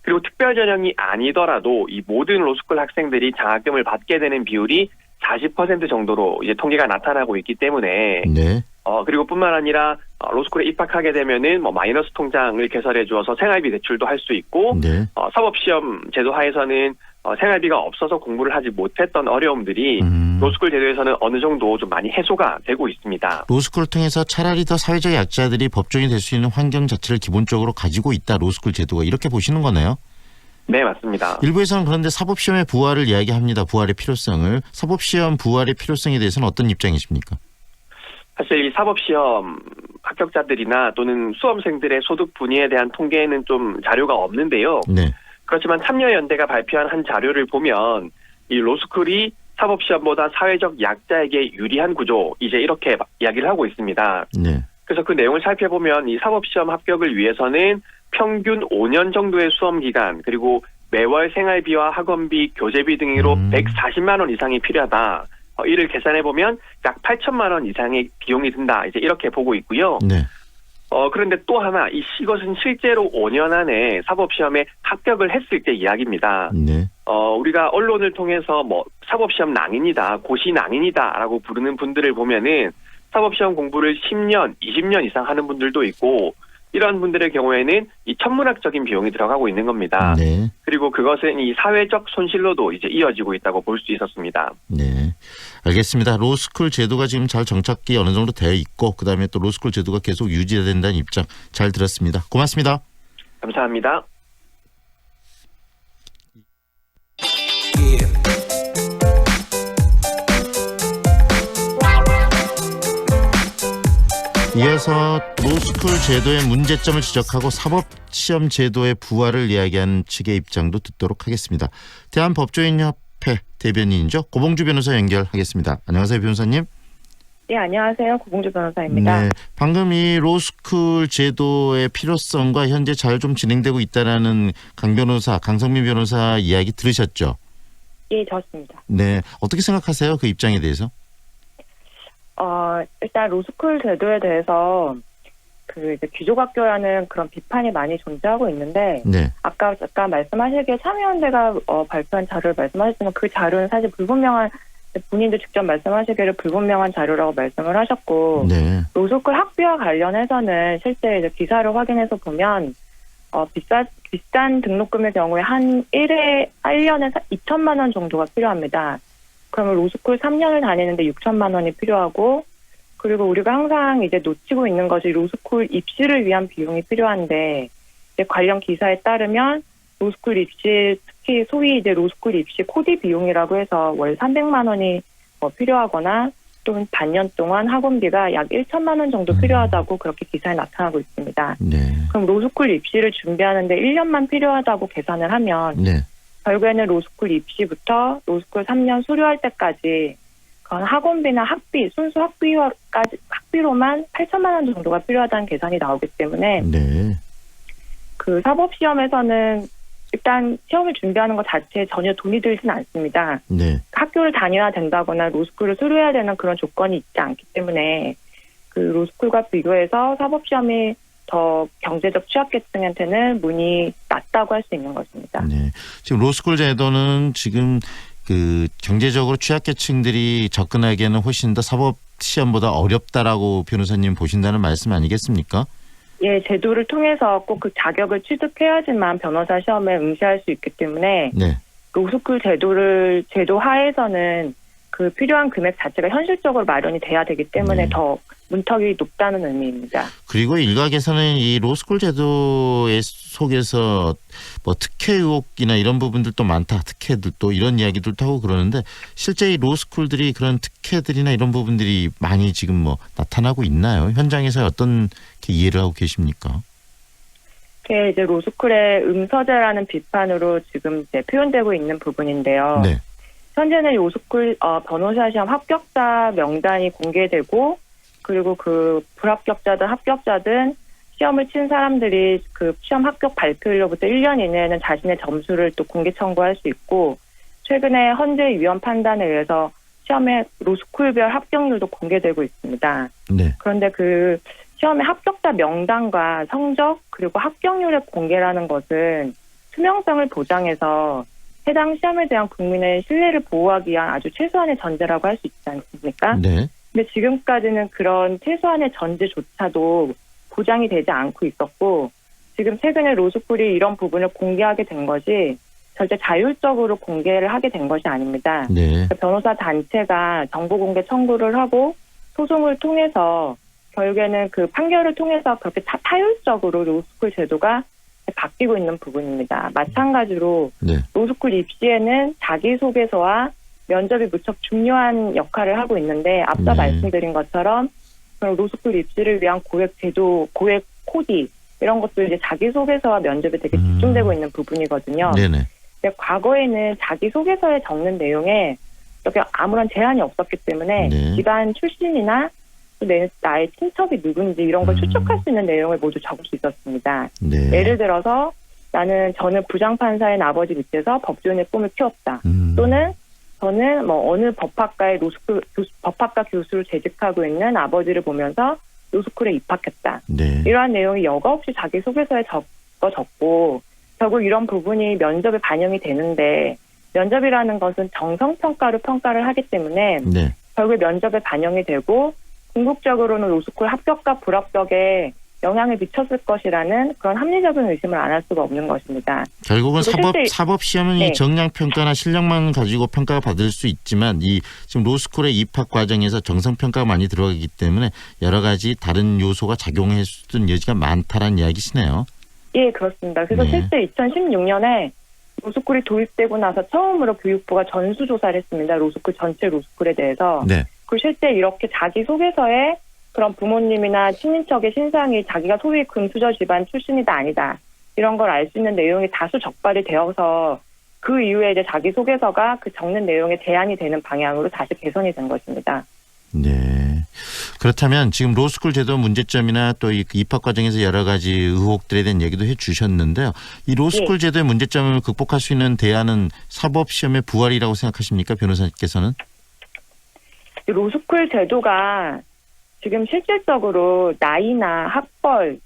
그리고 특별 전형이 아니더라도 이 모든 로스쿨 학생들이 장학금을 받게 되는 비율이 40% 정도로 이제 통계가 나타나고 있기 때문에 네. 그리고 뿐만 아니라 로스쿨에 입학하게 되면은 마이너스 통장을 개설해 주어서 생활비 대출도 할 수 있고 네. 사법시험 제도 하에서는 생활비가 없어서 공부를 하지 못했던 어려움들이 로스쿨 제도에서는 어느 정도 좀 많이 해소가 되고 있습니다. 로스쿨을 통해서 차라리 더 사회적 약자들이 법조인이 될 수 있는 환경 자체를 기본적으로 가지고 있다, 로스쿨 제도가, 이렇게 보시는 거네요. 네, 맞습니다. 일부에서는 그런데 사법시험의 부활을 이야기합니다. 부활의 필요성을. 사법시험 부활의 필요성에 대해서는 어떤 입장이십니까? 사실 이 사법시험 합격자들이나 또는 수험생들의 소득 분위에 대한 통계에는 좀 자료가 없는데요. 네. 그렇지만 참여연대가 발표한 한 자료를 보면 이 로스쿨이 사법시험보다 사회적 약자에게 유리한 구조, 이제 이렇게 이야기를 하고 있습니다. 네. 그래서 그 내용을 살펴보면 이 사법시험 합격을 위해서는 평균 5년 정도의 수험 기간, 그리고 매월 생활비와 학원비, 교재비 등으로 140만 원 이상이 필요하다. 이를 계산해 보면 약 8천만 원 이상의 비용이 든다. 이제 이렇게 보고 있고요. 네. 그런데 또 하나 이것은 실제로 5년 안에 사법시험에 합격을 했을 때 이야기입니다. 네. 우리가 언론을 통해서 사법시험 낭인이다, 고시 낭인이다라고 부르는 분들을 보면은 사법시험 공부를 10년, 20년 이상 하는 분들도 있고 이러한 분들의 경우에는 이 천문학적인 비용이 들어가고 있는 겁니다. 네. 그리고 그것은 이 사회적 손실로도 이제 이어지고 있다고 볼 수 있었습니다. 네. 알겠습니다. 로스쿨 제도가 지금 잘 정착이 어느 정도 되어 있고 그다음에 또 로스쿨 제도가 계속 유지해야 된다는 입장 잘 들었습니다. 고맙습니다. 감사합니다. 이어서 로스쿨 제도의 문제점을 지적하고 사법시험 제도의 부활을 이야기하는 측의 입장도 듣도록 하겠습니다. 대한법조인협회 대변인이죠. 고봉주 변호사 연결하겠습니다. 안녕하세요, 변호사님. 네, 안녕하세요. 고봉주 변호사입니다. 네, 방금 이 로스쿨 제도의 필요성과 현재 잘 좀 진행되고 있다라는 강성민 변호사 이야기 들으셨죠? 예, 좋습니다. 네, 어떻게 생각하세요? 그 입장에 대해서? 일단 로스쿨 제도에 대해서 이제 귀족학교라는 그런 비판이 많이 존재하고 있는데, 네. 아까 잠깐 말씀하시기에 참여연대가 발표한 자료를 말씀하셨지만 그 자료는 사실 불분명한, 본인도 직접 말씀하시기를 불분명한 자료라고 말씀을 하셨고, 네. 로스쿨 학비와 관련해서는 실제 이제 기사를 확인해서 보면 비싼 등록금의 경우에 한 1년에 2천만 원 정도가 필요합니다. 그러면 로스쿨 3년을 다니는데 6천만 원이 필요하고, 그리고 우리가 항상 이제 놓치고 있는 것이 로스쿨 입시를 위한 비용이 필요한데, 이제 관련 기사에 따르면 로스쿨 입시, 특히 소위 이제 로스쿨 입시 코디 비용이라고 해서 월 300만 원이 필요하거나 또는 반년 동안 학원비가 약 1천만 원 정도 필요하다고 그렇게 기사에 나타나고 있습니다. 네. 그럼 로스쿨 입시를 준비하는데 1년만 필요하다고 계산을 하면, 네. 결국에는 로스쿨 입시부터 로스쿨 3년 수료할 때까지 그건 학원비나 학비, 순수 학비로만 8천만 원 정도가 필요하다는 계산이 나오기 때문에, 네. 그 사법시험에서는 일단 시험을 준비하는 것 자체에 전혀 돈이 들진 않습니다. 네. 학교를 다녀야 된다거나 로스쿨을 수료해야 되는 그런 조건이 있지 않기 때문에 그 로스쿨과 비교해서 사법시험이 더 경제적 취약계층한테는 문이 낮다고 할 수 있는 것입니다. 네. 지금 로스쿨 제도는 지금 그 경제적으로 취약계층들이 접근하기에는 훨씬 더 사법시험보다 어렵다라고 변호사님 보신다는 말씀 아니겠습니까? 예, 제도를 통해서 꼭 그 자격을 취득해야지만 변호사 시험에 응시할 수 있기 때문에, 네. 로스쿨 제도 하에서는 그 필요한 금액 자체가 현실적으로 마련이 돼야 되기 때문에 네. 더 문턱이 높다는 의미입니다. 그리고 일각에서는 이 로스쿨 제도의 속에서 뭐 특혜 의혹이나 이런 부분들도 많다. 특혜들도 이런 이야기들도 하고 그러는데, 실제 이 로스쿨들이 그런 특혜들이나 이런 부분들이 많이 지금 뭐 나타나고 있나요? 현장에서 어떤 이해를 하고 계십니까? 그게 이제 로스쿨의 음서제라는 비판으로 지금 이제 표현되고 있는 부분인데요. 네. 현재는 로스쿨 변호사 시험 합격자 명단이 공개되고, 그리고 그 불합격자든 합격자든 시험을 친 사람들이 그 시험 합격 발표일로부터 1년 이내에는 자신의 점수를 또 공개 청구할 수 있고, 최근에 헌재위원 판단에 의해서 시험의 로스쿨별 합격률도 공개되고 있습니다. 네. 그런데 그 시험의 합격자 명단과 성적 그리고 합격률의 공개라는 것은 투명성을 보장해서 해당 시험에 대한 국민의 신뢰를 보호하기 위한 아주 최소한의 전제라고 할 수 있지 않습니까? 네. 근데 지금까지는 그런 최소한의 전제조차도 보장이 되지 않고 있었고, 지금 최근에 로스쿨이 이런 부분을 공개하게 된 것이 절대 자율적으로 공개를 하게 된 것이 아닙니다. 네. 변호사 단체가 정보 공개 청구를 하고 소송을 통해서 결국에는 그 판결을 통해서 그렇게 타율적으로 로스쿨 제도가 바뀌고 있는 부분입니다. 마찬가지로 네. 로스쿨 입시에는 자기소개서와 면접이 무척 중요한 역할을 하고 있는데, 앞서 말씀드린 것처럼 로스쿨 입시를 위한 고액 제도, 고액 코디 이런 것도 이제 자기소개서와 면접에 되게 집중되고 있는 부분이거든요. 네네. 근데 과거에는 자기소개서에 적는 내용에 이렇게 아무런 제한이 없었기 때문에 네. 집안 출신이나 또 나의 친척이 누군지 이런 걸 추측할 수 있는 내용을 모두 적을 수 있었습니다. 네. 예를 들어서 저는 부장판사인 아버지 밑에서 법조인의 꿈을 키웠다. 또는 저는 뭐 어느 법학과의 법학과 교수를 재직하고 있는 아버지를 보면서 로스쿨에 입학했다. 네. 이러한 내용이 여과 없이 자기소개서에 적고 결국 이런 부분이 면접에 반영이 되는데, 면접이라는 것은 정성평가로 평가를 하기 때문에 네. 결국에 면접에 반영이 되고 궁극적으로는 로스쿨 합격과 불합격에 영향을 미쳤을 것이라는 그런 합리적인 의심을 안 할 수가 없는 것입니다. 결국은 사법 시험은 네. 이 정량 평가나 실력만 가지고 평가가 받을 수 있지만, 이 지금 로스쿨의 입학 과정에서 정성 평가가 많이 들어가기 때문에 여러 가지 다른 요소가 작용할 수 있는 여지가 많다라는 이야기시네요. 예, 그렇습니다. 그래서 네. 실제 2016년에 로스쿨이 도입되고 나서 처음으로 교육부가 전수조사를 했습니다. 전체 로스쿨에 대해서. 네. 그리고 실제 이렇게 자기소개서에 그런 부모님이나 친인척의 신상이 자기가 소위 금수저 집안 출신이다 아니다 이런 걸 알 수 있는 내용이 다수 적발이 되어서 그 이후에 이제 자기소개서가 그 적는 내용에 제한이 되는 방향으로 다시 개선이 된 것입니다. 네. 그렇다면 지금 로스쿨 제도 문제점이나 또 이 입학 과정에서 여러 가지 의혹들에 대한 얘기도 해 주셨는데요. 이 로스쿨 제도의 문제점을 극복할 수 있는 대안은 사법시험의 부활이라고 생각하십니까? 변호사님께서는? 로스쿨 제도가 지금 실질적으로 나이나 학벌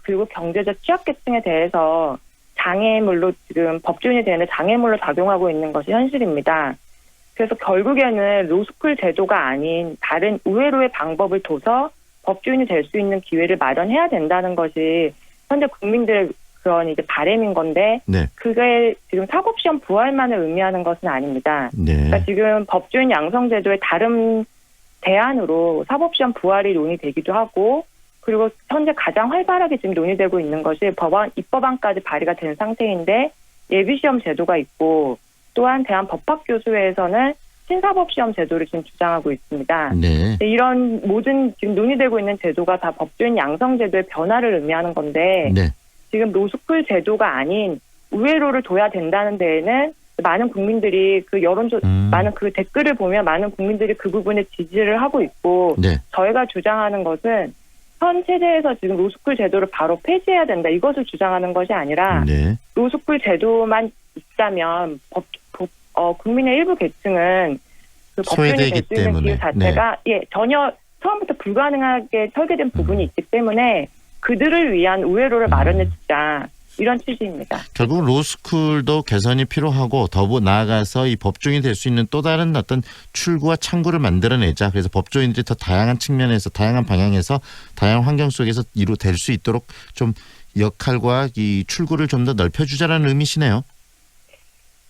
그리고 경제적 취약계층에 대해서 장애물로 지금 법조인이 되는 장애물로 작용하고 있는 것이 현실입니다. 그래서 결국에는 로스쿨 제도가 아닌 다른 우회로의 방법을 둬서 법조인이 될 수 있는 기회를 마련해야 된다는 것이 현재 국민들의 그런 이제 바람인 건데 그게 지금 사법시험 부활만을 의미하는 것은 아닙니다. 그러니까 지금 법조인 양성제도의 다른 대안으로 사법시험 부활이 논의되기도 하고 그리고 현재 가장 활발하게 지금 논의되고 있는 것이 입법안까지 발의가 된 상태인데 예비시험 제도가 있고 또한 대한법학교수회에서는 신사법시험 제도를 지금 주장하고 있습니다. 이런 모든 지금 논의되고 있는 제도가 다 법조인 양성제도의 변화를 의미하는 건데 지금 로스쿨 제도가 아닌 우회로를 둬야 된다는 데에는 많은 국민들이 그 많은 그 댓글을 보면 많은 국민들이 그 부분에 지지를 하고 있고 저희가 주장하는 것은 현 체제에서 지금 로스쿨 제도를 바로 폐지해야 된다 이것을 주장하는 것이 아니라 로스쿨 제도만 있다면 국민의 일부 계층은 그 법조인이 될 수 있는 기회 자체가 전혀 처음부터 불가능하게 설계된 부분이 있기 때문에 그들을 위한 우회로를 마련해 주자 이런 취지입니다. 결국 로스쿨도 개선이 필요하고 더 나아가서 이 법조인이 될 수 있는 또 다른 어떤 출구와 창구를 만들어내자. 그래서 법조인들이 더 다양한 측면에서 다양한 방향에서 다양한 환경 속에서 될 수 있도록 좀 역할과 이 출구를 좀 더 넓혀주자라는 의미시네요.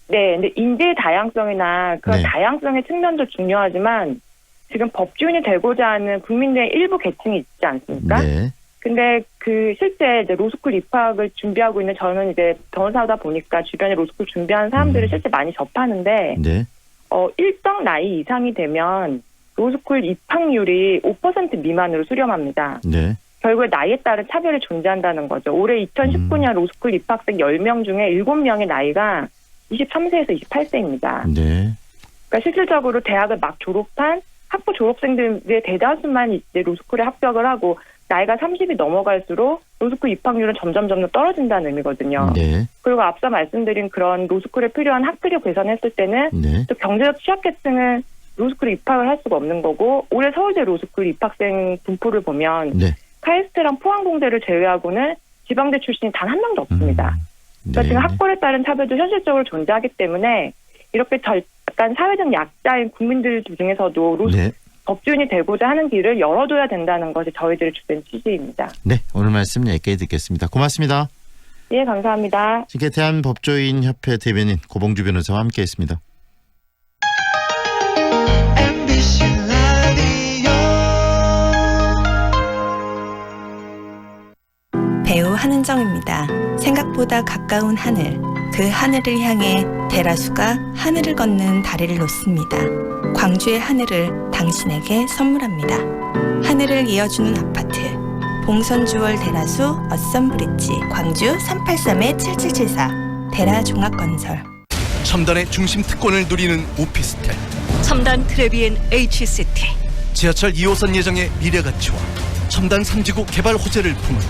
네, 근데 인재의 다양성이나 그런 다양성의 측면도 중요하지만 지금 법조인이 되고자 하는 국민들의 일부 계층이 있지 않습니까? 근데 그 실제 이제 로스쿨 입학을 준비하고 있는 저는 이제 변호사다 보니까 주변에 로스쿨 준비하는 사람들을 실제 많이 접하는데 일정 나이 이상이 되면 로스쿨 입학률이 5% 미만으로 수렴합니다. 결국에 나이에 따른 차별이 존재한다는 거죠. 올해 2019년 로스쿨 입학생 10명 중에 7명의 나이가 23세에서 28세입니다. 그러니까 실질적으로 대학을 막 졸업한 학부 졸업생들의 대다수만 이제 로스쿨에 합격을 하고 나이가 30이 넘어갈수록 로스쿨 입학률은 점점 떨어진다는 의미거든요. 그리고 앞서 말씀드린 그런 로스쿨에 필요한 학교를 계산했을 때는 또 경제적 취약계층은 로스쿨에 입학을 할 수가 없는 거고 올해 서울대 로스쿨 입학생 분포를 보면 카이스트랑 포항공대를 제외하고는 지방대 출신이 단 한 명도 없습니다. 그러니까 지금 학벌에 따른 차별도 현실적으로 존재하기 때문에 이렇게 약간 사회적 약자인 국민들 중에서도 법조인이 되고자 하는 길을 열어둬야 된다는 것이 저희들의 주된 취지입니다. 네, 오늘 말씀 여기까지 듣겠습니다. 고맙습니다. 예, 감사합니다. 지금 대한법조인협회 대변인 고봉주 변호사와 함께했습니다. 배우 한은정입니다. 생각보다 가까운 하늘, 그 하늘을 향해 대라수가 하늘을 걷는 다리를 놓습니다. 광주의 하늘을 당신에게 선물합니다. 하늘을 이어주는 아파트, 봉선주월 대라수 어썸브릿지, 광주 383-7774, 대라종합건설. 첨단의 중심 특권을 누리는 오피스텔, 첨단 트레비엔 H시티, 지하철 2호선 예정의 미래가치와 첨단 3지구 개발 호재를 품은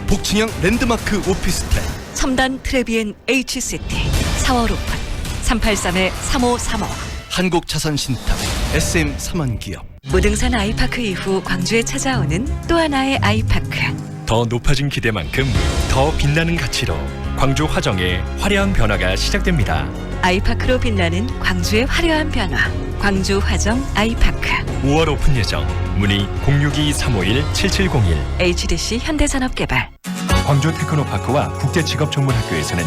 복층형 랜드마크 오피스텔, 첨단 트레비엔 H시티 4월 오픈 383-3535. 한국자산신탁 SM 삼원기업. 무등산 아이파크 이후 광주에 찾아오는 또 하나의 아이파크. 더 높아진 기대만큼 더 빛나는 가치로 광주 화정의 화려한 변화가 시작됩니다. 아이파크로 빛나는 광주의 화려한 변화. 광주 화정 아이파크. 5월 오픈 예정. 문의 062-351-7701. HDC 현대산업개발. 광주 테크노파크와 국제직업전문학교에서는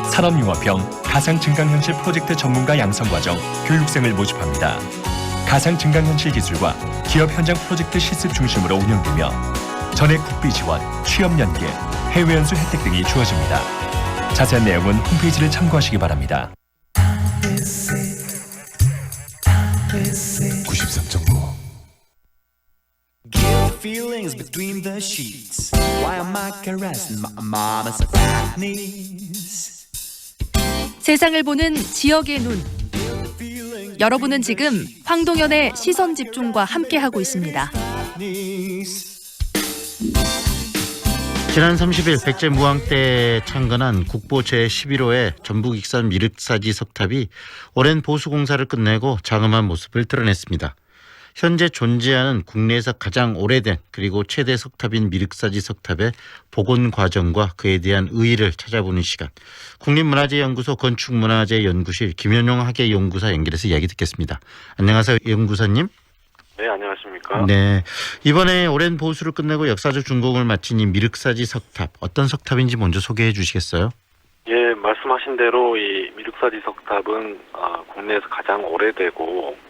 산업융합형 가상증강현실 프로젝트 전문가 양성과정 교육생을 모집합니다. 가상증강현실 기술과 기업 현장 프로젝트 실습 중심으로 운영되며 전액 국비 지원, 취업 연계, 해외 연수 혜택 등이 주어집니다. 자세한 내용은 홈페이지를 참고하시기 바랍니다. 93.9 feelings between the sheets. Why am I caressing my mama's knees? 세상을 보는 지역의 눈. 여러분은 지금 황동현의 시선 집중과 함께하고 있습니다. 지난 30일 백제무왕 때 창건한 국보 제11호의 전북 익산 미륵사지 석탑이 오랜 보수공사를 끝내고 장엄한 모습을 드러냈습니다. 현재 존재하는 국내에서 가장 오래된 그리고 최대 석탑인 미륵사지 석탑의 복원 과정과 그에 대한 의의를 찾아보는 시간. 국립문화재연구소 건축문화재연구실 김현용 학예연구사 연결해서 이야기 듣겠습니다. 안녕하세요, 연구사님. 네, 안녕하십니까. 네, 이번에 오랜 보수를 끝내고 역사적 준공을 마친 이 미륵사지 석탑, 어떤 석탑인지 먼저 소개해 주시겠어요? 예, 말씀하신 대로 이 미륵사지 석탑은 국내에서 가장 오래되고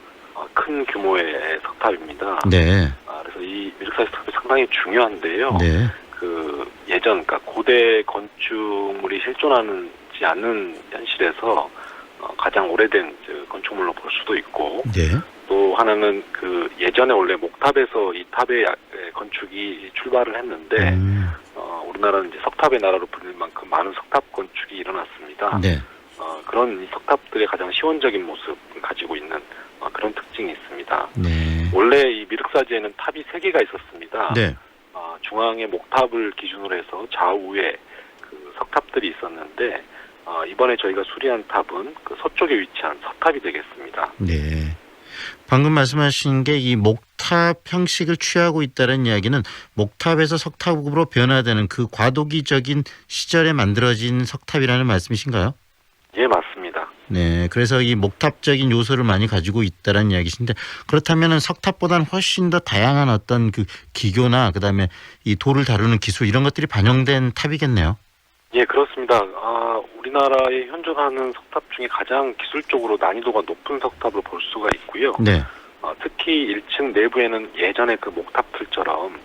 큰 규모의 석탑입니다. 네. 그래서 이 미륵사지 석탑이 상당히 중요한데요. 네. 그 예전, 그러니까 고대 건축물이 실존하지 않는 현실에서 가장 오래된 건축물로 볼 수도 있고. 네. 또 하나는 그 예전에 원래 목탑에서 이 탑의 건축이 출발을 했는데 우리나라는 이제 석탑의 나라로 불릴 만큼 많은 석탑 건축이 일어났습니다. 네. 그런 석탑들의 가장 시원적인 모습을 가지고 있는 그런 특징이 있습니다. 네. 원래 이 미륵사지에는 탑이 3개가 있었습니다. 네. 중앙에 목탑을 기준으로 해서 좌우에 그 석탑들이 있었는데 이번에 저희가 수리한 탑은 그 서쪽에 위치한 서탑이 되겠습니다. 네. 방금 말씀하신 게 이 목탑 형식을 취하고 있다는 이야기는 목탑에서 석탑으로 변화되는 그 과도기적인 시절에 만들어진 석탑이라는 말씀이신가요? 예, 맞습니다. 네, 그래서 이 목탑적인 요소를 많이 가지고 있다는 이야기신데 그렇다면은 석탑보다는 훨씬 더 다양한 어떤 그 기교나 그다음에 이 돌을 다루는 기술 이런 것들이 반영된 탑이겠네요. 예, 그렇습니다. 우리나라에 현존하는 석탑 중에 가장 기술적으로 난이도가 높은 석탑으로 볼 수가 있고요. 네. 특히 1층 내부에는 예전에 그 목탑들처럼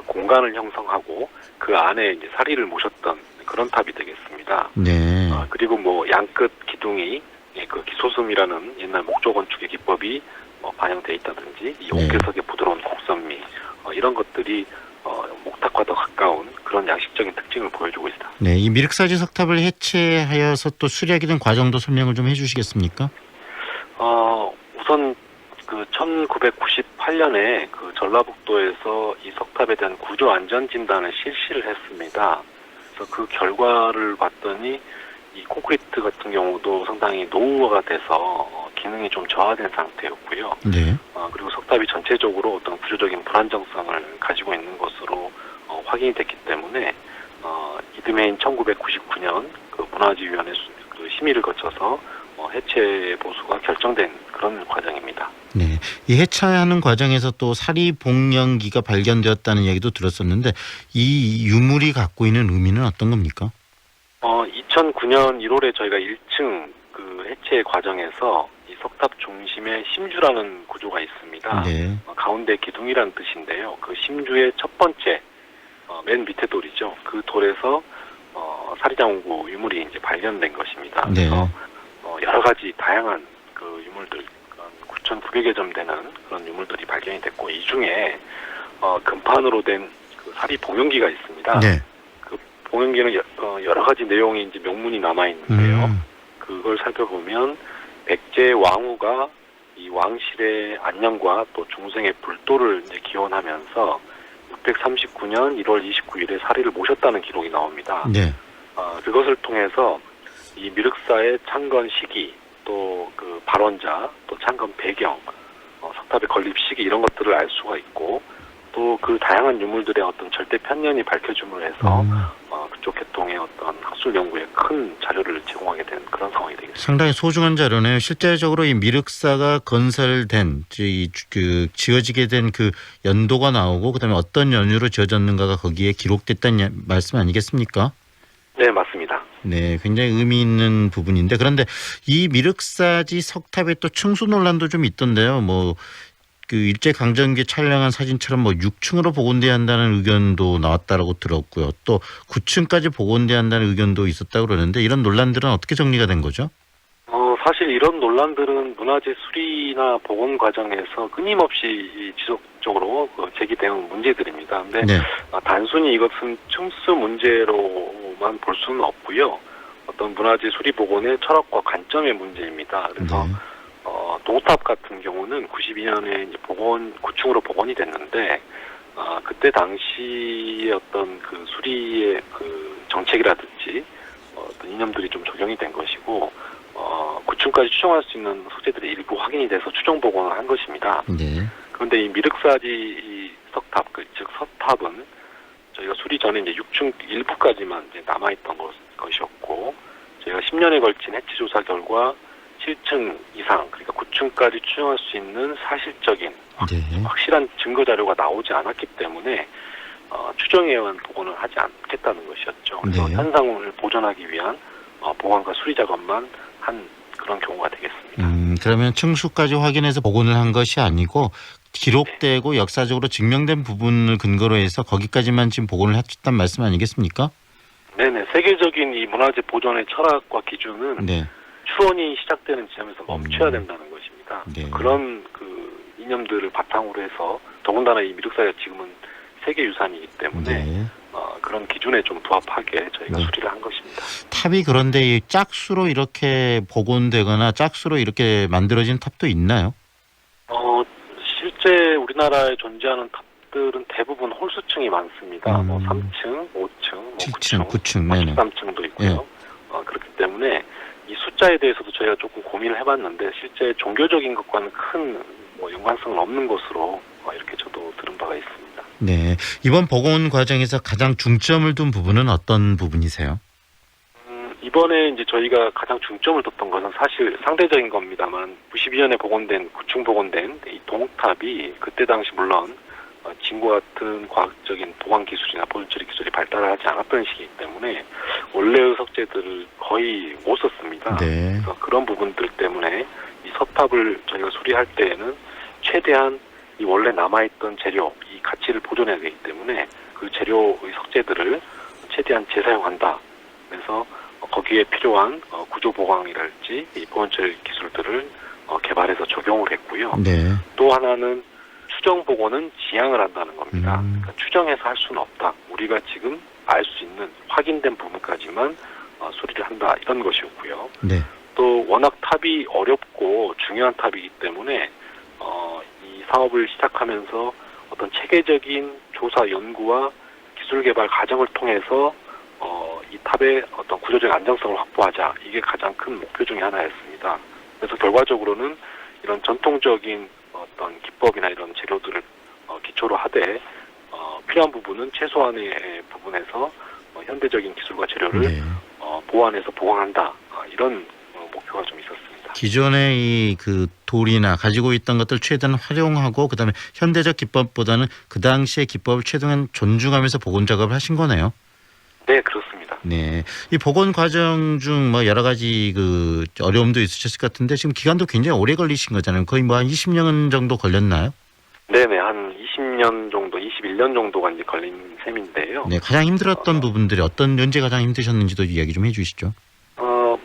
공간을 형성하고 그 안에 이제 사리를 모셨던 그런 탑이 되겠습니다. 네. 그리고 뭐 양끝 기둥이 그 기소슴이라는 옛날 목조 건축의 기법이 반영돼 있다든지 이 옥괴석의 부드러운 곡선미 이런 것들이 목탑과 더 가까운 그런 양식적인 특징을 보여주고 있다. 네, 이 미륵사지 석탑을 해체하여서 또 수리하게 된 과정도 설명을 좀 해주시겠습니까? 우선 그 1998년에 그 전라북도에서 이 석탑에 대한 구조 안전 진단을 실시를 했습니다. 그래서 그 결과를 봤더니 이 콘크리트 같은 경우도 상당히 노후화가 돼서 기능이 좀 저하된 상태였고요. 네. 그리고 석탑이 전체적으로 어떤 구조적인 불안정성을 가지고 있는 것으로 확인이 됐기 때문에 이듬해인 1999년 그 문화재위원회 그 심의를 거쳐서 해체 보수가 결정된 그런 과정입니다. 네, 이 해체하는 과정에서 또 사리복령기가 발견되었다는 얘기도 들었었는데 이 유물이 갖고 있는 의미는 어떤 겁니까? 2009년 1월에 저희가 1층 그 해체 과정에서 이 석탑 중심에 심주라는 구조가 있습니다. 네. 가운데 기둥이라는 뜻인데요. 그 심주의 첫 번째 맨 밑에 돌이죠. 그 돌에서 사리장구 유물이 이제 발견된 것입니다. 네. 그래서 여러 가지 다양한 그 유물들 9,900여 점 되는 그런 유물들이 발견이 됐고 이 중에 금판으로 된 그 사리 봉용기가 있습니다. 네. 그 봉용기는 여러 가지 내용이 이제 명문이 남아 있는데요. 그걸 살펴보면 백제 왕후가 이 왕실의 안녕과 또 중생의 불도를 이제 기원하면서 639년 1월 29일에 사리를 모셨다는 기록이 나옵니다. 네. 그것을 통해서 이 미륵사의 창건 시기, 또 그 발원자, 또 창건 배경, 석탑의 건립 시기 이런 것들을 알 수가 있고 또 그 다양한 유물들의 어떤 절대 편년이 밝혀줌으로 해서 그쪽 계통의 어떤 학술 연구에 큰 자료를 제공하게 된 그런 상황이 되겠습니다. 상당히 소중한 자료네요. 실제적으로 이 미륵사가 건설된 지어지게 된 그 연도가 나오고 그다음에 어떤 연유로 지어졌는가가 거기에 기록됐다는 말씀 아니겠습니까? 네, 맞습니다. 네, 굉장히 의미 있는 부분인데 그런데 이 미륵사지 석탑에 또 층수 논란도 좀 있던데요. 뭐 그 일제 강점기 촬영한 사진처럼 뭐 6층으로 복원돼야 한다는 의견도 나왔다라고 들었고요. 또 9층까지 복원돼야 한다는 의견도 있었다고 그러는데 이런 논란들은 어떻게 정리가 된 거죠? 사실 이런 논란들은 문화재 수리나 복원 과정에서 끊임없이 지속적으로 제기되는 문제들입니다. 근데 네. 단순히 이것은 층수 문제로만 볼 수는 없고요. 어떤 문화재 수리 복원의 철학과 관점의 문제입니다. 그래서 동탑 같은 경우는 92년에 이제 구층으로 복원이 됐는데 그때 당시의 어떤 그 수리의 그 정책이라든지 어떤 이념들이 좀 적용이 된 것이고 9층까지 추정할 수 있는 석재들이 일부 확인이 돼서 추정 복원을 한 것입니다. 네. 그런데 이 미륵사지 이 석탑, 즉 서탑은 저희가 수리 전에 이제 6층 일부까지만 이제 남아있던 것이었고 저희가 10년에 걸친 해치 조사 결과 7층 이상, 그러니까 9층까지 추정할 수 있는 사실적인 확실한 증거 자료가 나오지 않았기 때문에 추정에만 복원을 하지 않겠다는 것이었죠. 그래서 현상을 보존하기 위한 보관과 수리 작업만 한 그런 경우가 되겠습니다. 그러면 층수까지 확인해서 복원을 한 것이 아니고 기록되고 역사적으로 증명된 부분을 근거로 해서 거기까지만 지금 복원을 했단 말씀 아니겠습니까? 네네. 세계적인 이 문화재 보존의 철학과 기준은 추원이 시작되는 지점에서 멈춰야 된다는 것입니다. 그런 그 이념들을 바탕으로 해서 더군다나 이 미륵사가 지금은 세계유산이기 때문에 그런 기준에 좀 부합하게 저희가 수리를 한 것입니다. 탑이 그런데 이 짝수로 이렇게 복원되거나 짝수로 이렇게 만들어진 탑도 있나요? 실제 우리나라에 존재하는 탑들은 대부분 홀수층이 많습니다. 뭐 3층, 5층, 7층, 9층, 13층도 있고요. 그렇기 때문에 이 숫자에 대해서도 저희가 조금 고민을 해봤는데 실제 종교적인 것과는 큰 연관성은 없는 것으로 이렇게 저도 들은 바가 있습니다. 네, 이번 복원 과정에서 가장 중점을 둔 부분은 어떤 부분이세요? 이번에 이제 저희가 가장 중점을 뒀던 것은 사실 상대적인 겁니다만 92년에 복원된 9층 복원된 이 동탑이 그때 당시 물론 지금과 같은 과학적인 보관 기술이나 보존 처리 기술이 발달하지 않았던 시기이기 때문에 원래의 석재들을 거의 못 썼습니다. 그래서 그런 부분들 때문에 이 서탑을 저희가 수리할 때에는 최대한 이 원래 남아있던 재료, 이 가치를 보존해야 되기 때문에 그 재료의 석재들을 최대한 재사용한다. 그래서 거기에 필요한 구조 보강이랄지 이 보존 처리 기술들을 개발해서 적용을 했고요. 또 하나는 추정 복원은 지향을 한다는 겁니다. 그러니까 추정해서 할 수는 없다. 우리가 지금 알 수 있는 확인된 부분까지만 수리를 한다. 이런 것이었고요. 또 워낙 탑이 어렵고 중요한 탑이기 때문에 이 사업을 시작하면서 어떤 체계적인 조사 연구와 기술 개발 과정을 통해서 이 탑의 어떤 구조적 안정성을 확보하자. 이게 가장 큰 목표 중에 하나였습니다. 그래서 결과적으로는 이런 전통적인 어떤 기법이나 이런 재료들을 기초로 하되 필요한 부분은 최소한의 부분에서 현대적인 기술과 재료를 보완해서 보강한다. 이런 목표가 좀 있었습니다. 기존의 이 그 돌이나 가지고 있던 것들 최대한 활용하고 그다음에 현대적 기법보다는 그 당시의 기법을 최대한 존중하면서 복원 작업을 하신 거네요. 네, 그렇습니다. 네, 이 복원 과정 중 뭐 여러 가지 그 어려움도 있으셨을 것 같은데 지금 기간도 굉장히 오래 걸리신 거잖아요. 거의 뭐 한 20년 정도 걸렸나요? 네네, 한 20년 정도, 21년 정도가 이제 걸린 셈인데요. 네, 가장 힘들었던 부분들이 어떤 언제 가장 힘드셨는지도 이야기 좀 해주시죠.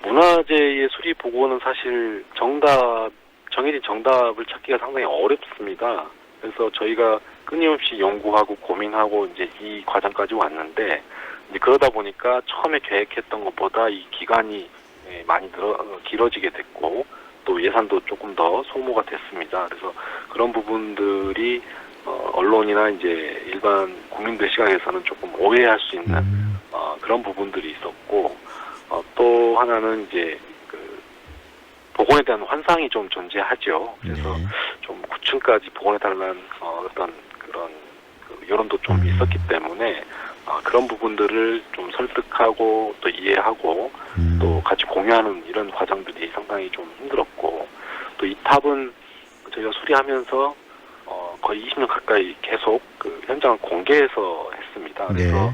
문화재의 수리 복원은 사실 정해진 정답을 찾기가 상당히 어렵습니다. 그래서 저희가 끊임없이 연구하고 고민하고 이제 이 과정까지 왔는데 이제 그러다 보니까 처음에 계획했던 것보다 이 기간이 많이 길어지게 됐고 또 예산도 조금 더 소모가 됐습니다. 그래서 그런 부분들이 언론이나 이제 일반 국민들 시각에서는 조금 오해할 수 있는 그런 부분들이 있었고 또 하나는 이제 그 복원에 대한 환상이 좀 존재하죠. 그래서 좀 9층까지 복원해달라는 어떤 그런 그 여론도 좀 있었기 때문에 그런 부분들을 좀 설득하고 또 이해하고 또 같이 공유하는 이런 과정들이 상당히 좀 힘들었고 또 이 탑은 저희가 수리하면서 거의 20년 가까이 계속 그 현장을 공개해서 했습니다. 그래서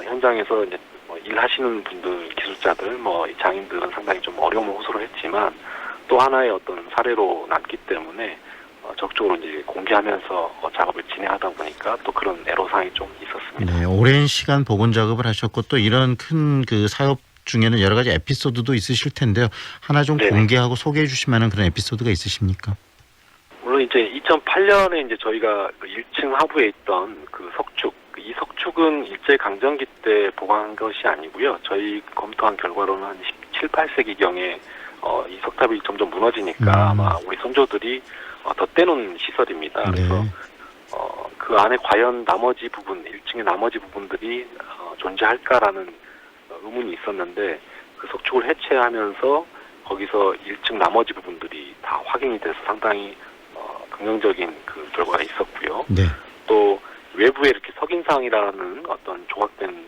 현장에서 이제 일하시는 분들, 기술자들, 장인들은 상당히 좀 어려움을 호소를 했지만 또 하나의 어떤 사례로 남기 때문에 적극적으로 이제 공개하면서 작업을 진행하다 보니까 또 그런 애로사항이 좀 있었습니다. 네, 오랜 시간 복원 작업을 하셨고 또 이런 큰 그 사업 중에는 여러 가지 에피소드도 있으실 텐데요. 하나 좀 네네. 공개하고 소개해 주실 만한 그런 에피소드가 있으십니까? 물론 이제 2008년에 이제 저희가 그 1층 하부에 있던 그 석축, 이 석축은 일제 강점기 때 보관한 것이 아니고요. 저희 검토한 결과로는 한 17, 8세기경에 이 석탑이 점점 무너지니까 아마 우리 선조들이 덧대놓은 시설입니다. 그래서 그 안에 과연 나머지 부분, 1층의 나머지 부분들이 존재할까라는 의문이 있었는데 그 석축을 해체하면서 거기서 1층 나머지 부분들이 다 확인이 돼서 상당히 긍정적인 그 결과가 있었고요. 네. 또 외부에 이렇게 석인상이라는 어떤 조각된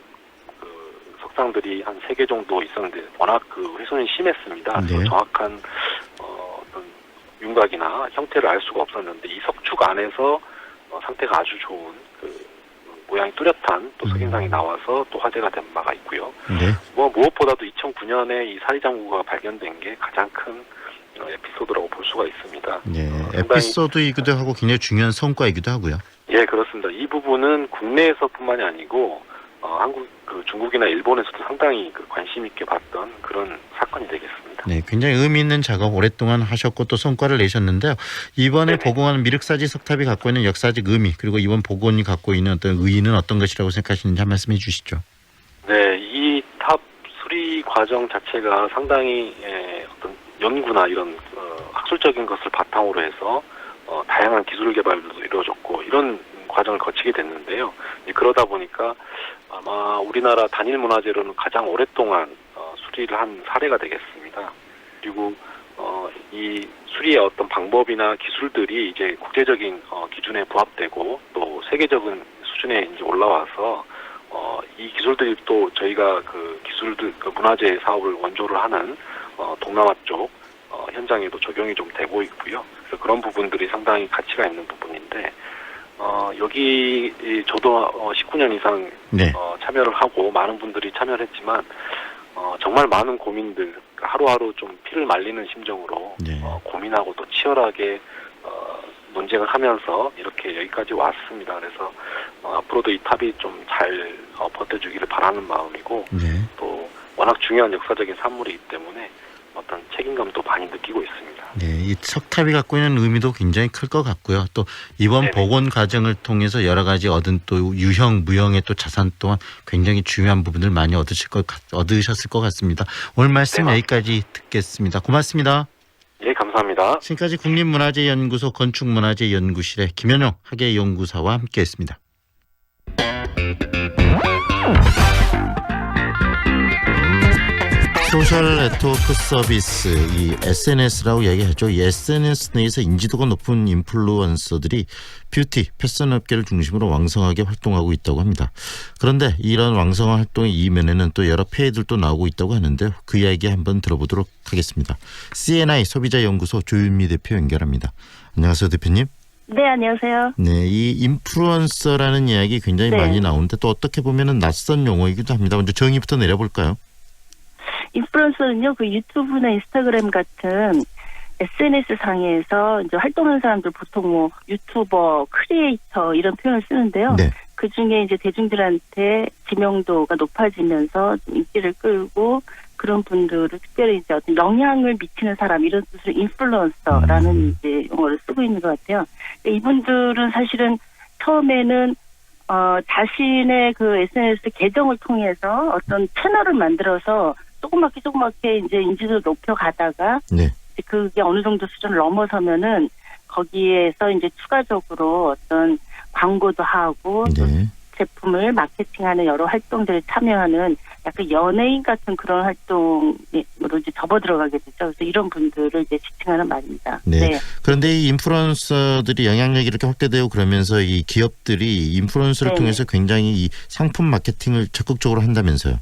그 석상들이 한 3개 정도 있었는데 워낙 그 훼손이 심했습니다. 그래서 정확한 어떤 윤곽이나 형태를 알 수가 없었는데 이 석축 안에서 상태가 아주 좋은 그 모양이 뚜렷한 또 석인상이 나와서 또 화제가 된 바가 있고요. 네. 뭐 무엇보다도 2009년에 이 사리장구가 발견된 게 가장 큰 에피소드라고 볼 수가 있습니다. 네. 에피소드이기도 하고 굉장히 중요한 성과이기도 하고요. 예, 그렇습니다. 이 부분은 국내에서뿐만이 아니고 한국, 그 중국이나 일본에서도 상당히 그 관심 있게 봤던 그런 사건이 되겠습니다. 네, 굉장히 의미 있는 작업 오랫동안 하셨고 또 성과를 내셨는데요. 이번에 복원한 미륵사지 석탑이 갖고 있는 역사적 의미 그리고 이번 복원이 갖고 있는 어떤 의의는 어떤 것이라고 생각하시는지 한 말씀해 주시죠. 네, 이 탑 수리 과정 자체가 상당히 어떤 연구나 이런 학술적인 것을 바탕으로 해서 다양한 기술 개발도 이루어졌고 이런 과정을 거치게 됐는데요. 그러다 보니까 아마 우리나라 단일 문화재로는 가장 오랫동안 수리를 한 사례가 되겠습니다. 그리고 이 수리의 어떤 방법이나 기술들이 이제 국제적인 기준에 부합되고 또 세계적인 수준에 이제 올라와서 이 기술들이 또 저희가 그 기술들 그 문화재 사업을 원조를 하는 동남아 쪽 현장에도 적용이 좀 되고 있고요. 그래서 그런 부분들이 상당히 가치가 있는 부분인데 여기 저도 19년 이상 참여를 하고 많은 분들이 참여를 했지만 정말 많은 고민들 하루하루 좀 피를 말리는 심정으로 고민하고 또 치열하게 논쟁을 하면서 이렇게 여기까지 왔습니다. 그래서 앞으로도 이 탑이 좀 잘 버텨주기를 바라는 마음이고 또 워낙 중요한 역사적인 산물이기 때문에 어떤 책임감도 많이 느끼고 있습니다. 네, 이 석탑이 갖고 있는 의미도 굉장히 클 것 같고요. 또 이번 복원 과정을 통해서 여러 가지 얻은 또 유형, 무형의 또 자산 또한 굉장히 중요한 부분을 많이 얻으셨을 것 같습니다. 오늘 말씀 여기까지 듣겠습니다. 고맙습니다. 예, 감사합니다. 지금까지 국립문화재연구소 건축문화재연구실의 김현용 학예연구사와 함께했습니다. 소셜 네트워크 서비스, 이 SNS라고 얘기하죠. 이 SNS 내에서 인지도가 높은 인플루언서들이 뷰티, 패션 업계를 중심으로 왕성하게 활동하고 있다고 합니다. 그런데 이런 왕성한 활동의 이면에는 또 여러 폐해들도 나오고 있다고 하는데요. 그 이야기 한번 들어보도록 하겠습니다. CNI 소비자연구소 조윤미 대표 연결합니다. 안녕하세요, 대표님. 네, 안녕하세요. 네, 이 인플루언서라는 이야기 굉장히 많이 나오는데 또 어떻게 보면은 낯선 용어이기도 합니다. 먼저 정의부터 내려볼까요? 인플루언서는요, 그 유튜브나 인스타그램 같은 SNS 상에서 이제 활동하는 사람들 보통 뭐 유튜버, 크리에이터 이런 표현을 쓰는데요. 그 중에 이제 대중들한테 지명도가 높아지면서 인기를 끌고 그런 분들을 특별히 이제 어떤 영향을 미치는 사람 이런 뜻으로 인플루언서라는 이제 용어를 쓰고 있는 것 같아요. 이분들은 사실은 처음에는 자신의 그 SNS 계정을 통해서 어떤 채널을 만들어서 조그맣게 이제 인지도를 높여가다가 그게 어느 정도 수준을 넘어서면은 거기에서 이제 추가적으로 어떤 광고도 하고 제품을 마케팅하는 여러 활동들에 참여하는 약간 연예인 같은 그런 활동으로 이제 접어들어가게 되죠. 그래서 이런 분들을 이제 지칭하는 말입니다. 네. 그런데 이 인플루언서들이 영향력이 이렇게 확대되고 그러면서 이 기업들이 인플루언서를 통해서 굉장히 이 상품 마케팅을 적극적으로 한다면서요?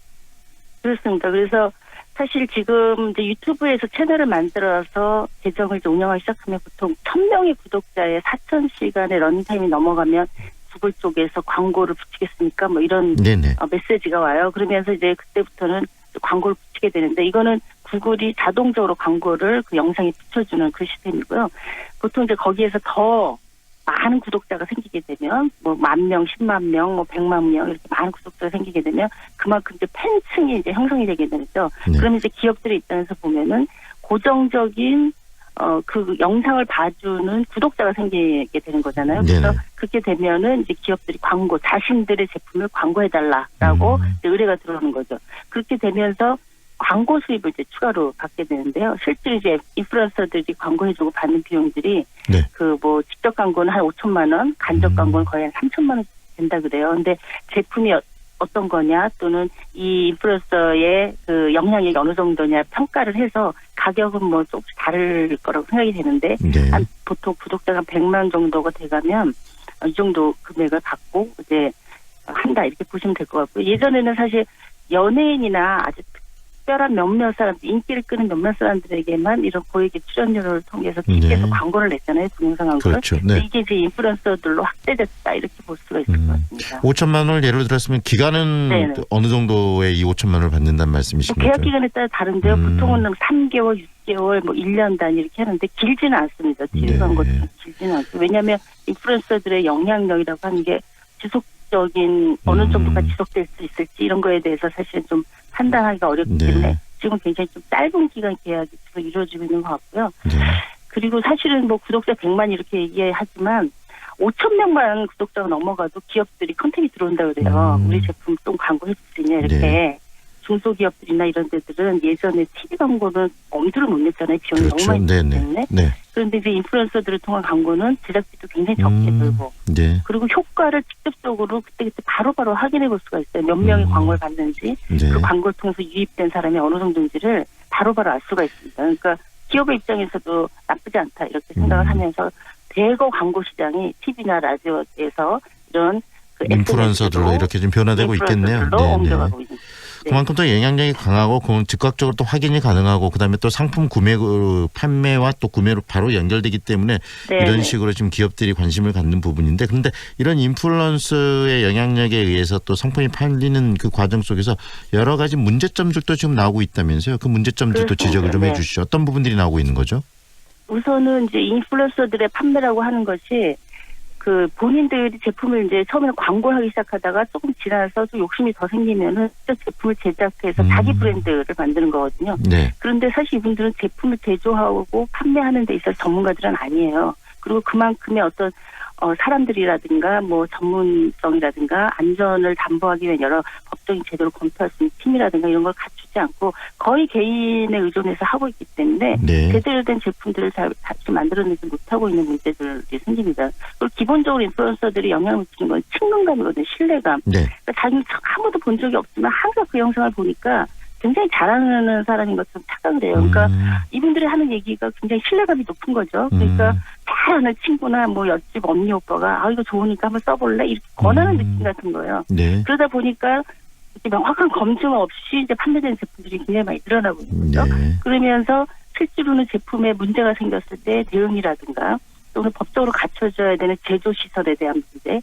그렇습니다. 그래서 사실 지금 이제 유튜브에서 채널을 만들어서 계정을 이제 운영하기 시작하면 보통 1,000명의 구독자의 4,000시간의 러닝타임이 넘어가면 구글 쪽에서 광고를 붙이겠습니까? 뭐 이런 메시지가 와요. 그러면서 이제 그때부터는 광고를 붙이게 되는데 이거는 구글이 자동적으로 광고를 그 영상에 붙여주는 그 시스템이고요. 보통 이제 거기에서 더 많은 구독자가 생기게 되면 뭐 10,000명, 10만 명, 뭐 100만 명 이렇게 많은 구독자가 생기게 되면 그만큼 이제 팬층이 이제 형성이 되게 되죠. 네. 그러면 이제 기업들의 입장에서 보면은 고정적인 그 영상을 봐주는 구독자가 생기게 되는 거잖아요. 그래서 네네. 그렇게 되면은 이제 기업들이 광고, 자신들의 제품을 광고해달라라고 이제 의뢰가 들어오는 거죠. 그렇게 되면서 광고 수입을 이제 추가로 받게 되는데요. 실제 이제 인플루언서들이 광고해주고 받는 비용들이 네. 그 뭐 직접 광고는 한 5천만 원, 간접 광고는 거의 한 3천만 원 된다 그래요. 근데 제품이 어떤 거냐 또는 이 인플루언서의 그 영향력이 어느 정도냐 평가를 해서 가격은 뭐 조금씩 다를 거라고 생각이 되는데 네. 한 보통 구독자가 100만 정도가 돼가면 이 정도 금액을 받고 이제 한다 이렇게 보시면 될 것 같고요. 예전에는 사실 연예인이나 아주 특별한 몇몇 사람, 인기를 끄는 몇몇 사람들에게만 이런 고액의 출연료를 통해서 TV에서 네. 광고를 냈잖아요. 동영상 광고를. 그렇죠. 네. 이게 이제 인플루언서들로 확대됐다 이렇게 볼 수가 있을 것 같습니다. 5천만 원을 예를 들었으면 기간은 네네. 어느 정도의 이 5천만 원을 받는다는 말씀이신 계약 거죠? 기간에 따라 다른데요. 보통은 3개월, 6개월, 뭐 1년 단위 이렇게 하는데 길지는 않습니다. TV 광고도 길지는 않고. 왜냐하면 인플루언서들의 영향력이라고 하는 게 지속적인 어느 정도가 지속될 수 있을지 이런 거에 대해서 사실은 좀 판단하기가 어렵기 때문에 지금 굉장히 좀 짧은 기간 계약이 주로 이루어지고 있는 것 같고요. 그리고 사실은 뭐 구독자 100만 이렇게 얘기하지만 5,000명만 구독자가 넘어가도 기업들이 컨택이 들어온다 그래요. 우리 제품 좀 광고해 줄 수 있냐 이렇게. 네. 중소기업들이나 이런 데들은 예전에 TV 광고는 엄두를 못 냈잖아요. 비용이 그렇죠. 너무 많이 들기 네네. 때문에. 네. 그런데 이제 인플루언서들을 통한 광고는 제작비도 굉장히 적게 들고 네. 그리고 효과를 직접적으로 그때그때 바로바로 확인해 볼 수가 있어요. 몇 명이 광고를 받는지 네. 그 광고를 통해서 유입된 사람이 어느 정도인지를 바로바로 알 수가 있습니다. 그러니까 기업의 입장에서도 나쁘지 않다 이렇게 생각을 하면서 대거 광고 시장이 TV나 라디오에서 이런 그 인플루언서들로 이렇게 좀 변화되고 있겠네요. 옮겨가고 있는. 그만큼 더 영향력이 강하고 그건 즉각적으로 또 확인이 가능하고 그다음에 또 상품 구매로 판매와 또 구매로 바로 연결되기 때문에 이런 식으로 지금 기업들이 관심을 갖는 부분인데 그런데 이런 인플루언서의 영향력에 의해서 또 상품이 팔리는 그 과정 속에서 여러 가지 문제점들도 지금 나오고 있다면서요. 그 문제점들도 지적을 좀 해주시죠. 어떤 부분들이 나오고 있는 거죠? 우선은 이제 인플루언서들의 판매라고 하는 것이 그 본인들이 제품을 이제 처음에는 광고하기 시작하다가 조금 지나서 좀 욕심이 더 생기면은 직접 제품을 제작해서 자기 브랜드를 만드는 거거든요. 네. 그런데 사실 이분들은 제품을 제조하고 판매하는 데 있어서 전문가들은 아니에요. 그리고 그만큼의 어떤 사람들이라든가 뭐 전문성이라든가 안전을 담보하기 위한 여러 법적인 제도를 검토할 수 있는 팀이라든가 이런 걸 갖추지 않고 거의 개인에 의존해서 하고 있기 때문에 제대로 된 제품들을 다시 만들어내지 못하고 있는 문제들이 생깁니다. 그리고 기본적으로 인플루언서들이 영향을 미치는 건 친근감이거든요. 신뢰감. 그러니까 자기는 아무도 본 적이 없지만 항상 그 영상을 보니까 굉장히 잘하는 사람인 것처럼 착각을 해요. 그러니까 이분들이 하는 얘기가 굉장히 신뢰감이 높은 거죠. 그러니까 잘 아는 친구나 뭐 옆집 언니 오빠가 이거 좋으니까 한번 써볼래? 이렇게 권하는 느낌 같은 거예요. 그러다 보니까 명확한 검증 없이 이제 판매되는 제품들이 굉장히 많이 늘어나고 있는 거죠. 그러면서 실제로는 제품에 문제가 생겼을 때 대응이라든가 또는 법적으로 갖춰져야 되는 제조 시설에 대한 문제,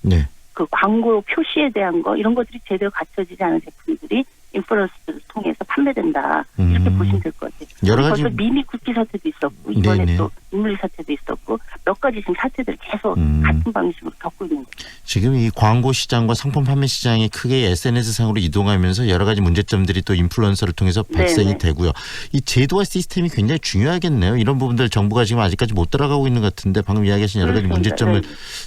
그 광고 표시에 대한 거 이런 것들이 제대로 갖춰지지 않은 제품들이 인플루언서를 통해서 판매된다 이렇게 보시면 될 것 같아요. 여러 가지 미미 쿠키 사태도 있었고 이번에 또 인물리 사태도 있었고 몇 가지 지금 사태들을 계속 같은 방식으로 겪고 있는 거죠. 지금 이 광고 시장과 상품 판매 시장이 크게 SNS상으로 이동하면서 여러 가지 문제점들이 또 인플루언서를 통해서 발생이 되고요. 이 제도와 시스템이 굉장히 중요하겠네요. 이런 부분들 정부가 지금 아직까지 못 따라가고 있는 것 같은데 방금 이야기하신 여러 가지 문제점을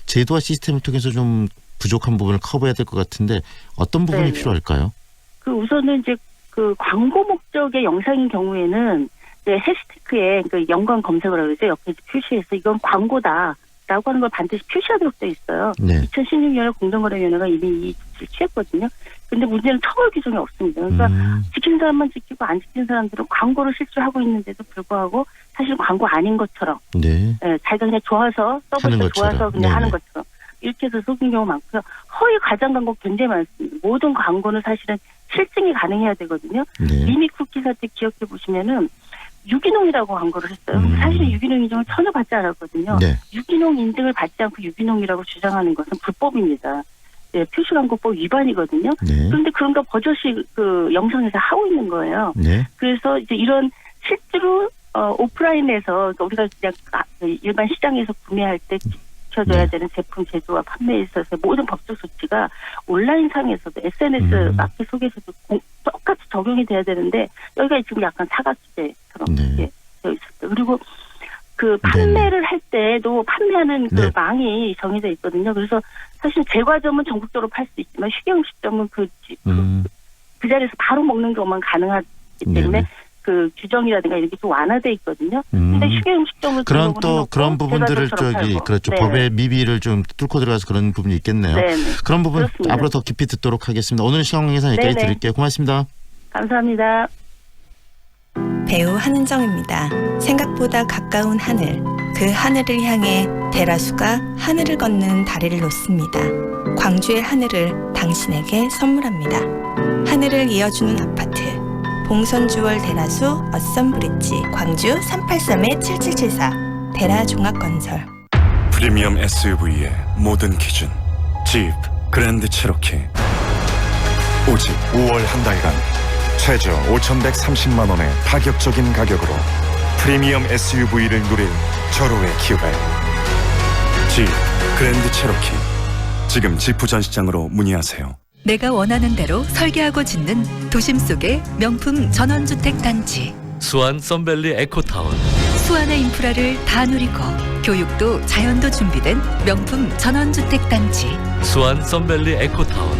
제도와 시스템을 통해서 좀 부족한 부분을 커버해야 될 것 같은데 어떤 부분이 필요할까요? 그 우선은 이제 그 광고 목적의 영상인 경우에는 이제 해시태그에 그 연관 검색을 그러죠. 옆에 표시해서 이건 광고다라고 하는 걸 반드시 표시하도록 돼 있어요. 2016년에 공정거래위원회가 이미 이 조치를 취했거든요. 근데 문제는 처벌 규정이 없습니다. 그러니까 지킨 사람만 지키고 안 지킨 사람들은 광고를 실제로 하고 있는데도 불구하고 사실 광고 아닌 것처럼 자기가 그냥 좋아서 써보니까 좋아서 그냥 하는 것처럼 이렇게 해서 속인 경우 많고요. 허위 과장 광고 굉장히 많습니다. 모든 광고는 사실은 실증이 가능해야 되거든요. 미미 쿠키 사태 기억해 보시면은 유기농이라고 광고를 했어요. 사실 유기농 인증을 전혀 받지 않았거든요. 유기농 인증을 받지 않고 유기농이라고 주장하는 것은 불법입니다. 표시광고법 위반이거든요. 그런데 그런 거 버젓이 그 영상에서 하고 있는 거예요. 그래서 이제 이런 실제로 오프라인에서 우리가 그냥 일반 시장에서 구매할 때 지켜져야 되는 제품 제조와 판매에 있어서 모든 법적 조치가 온라인상에서도 SNS 마켓 속에서도 똑같이 적용이 돼야 되는데 여기가 지금 약간 사각지대처럼 이렇게 되어 있었어요. 그리고 그 판매를 할 때도 판매하는 그 망이 정해져 있거든요. 그래서 사실 제과점은 전국적으로 팔 수 있지만 휴게음식점은 그 자리에서 바로 먹는 것만 가능하기 때문에 그 규정이라든가 이런 게 좀 완화돼 있거든요. 근데 휴게음식점은 그런 또 그런 부분들을 그렇죠. 법의 미비를 좀 뚫고 들어가서 그런 부분이 있겠네요. 그런 부분 그렇습니다. 앞으로 더 깊이 듣도록 하겠습니다. 오늘 시간 관계상 여기까지 드릴게요. 고맙습니다. 감사합니다. 배우 한은정입니다. 생각보다 가까운 하늘, 그 하늘을 향해 대라수가 하늘을 걷는 다리를 놓습니다. 광주의 하늘을 당신에게 선물합니다. 하늘을 이어주는 아파트, 봉선주월 대라수 어썸브릿지, 광주 383-7774, 대라종합건설. 프리미엄 SUV의 모든 기준, 집 그랜드 체로키. 오직 5월 한 달간 최저 5,130만 원의 파격적인 가격으로 프리미엄 SUV를 누릴 절호의 기회. 집 그랜드 체로키. 지금 지프 전시장으로 문의하세요. 내가 원하는 대로 설계하고 짓는 도심 속의 명품 전원주택 단지. 수안 썬밸리 에코타운. 수안의 인프라를 다 누리고 교육도 자연도 준비된 명품 전원주택 단지. 수안 썬밸리 에코타운.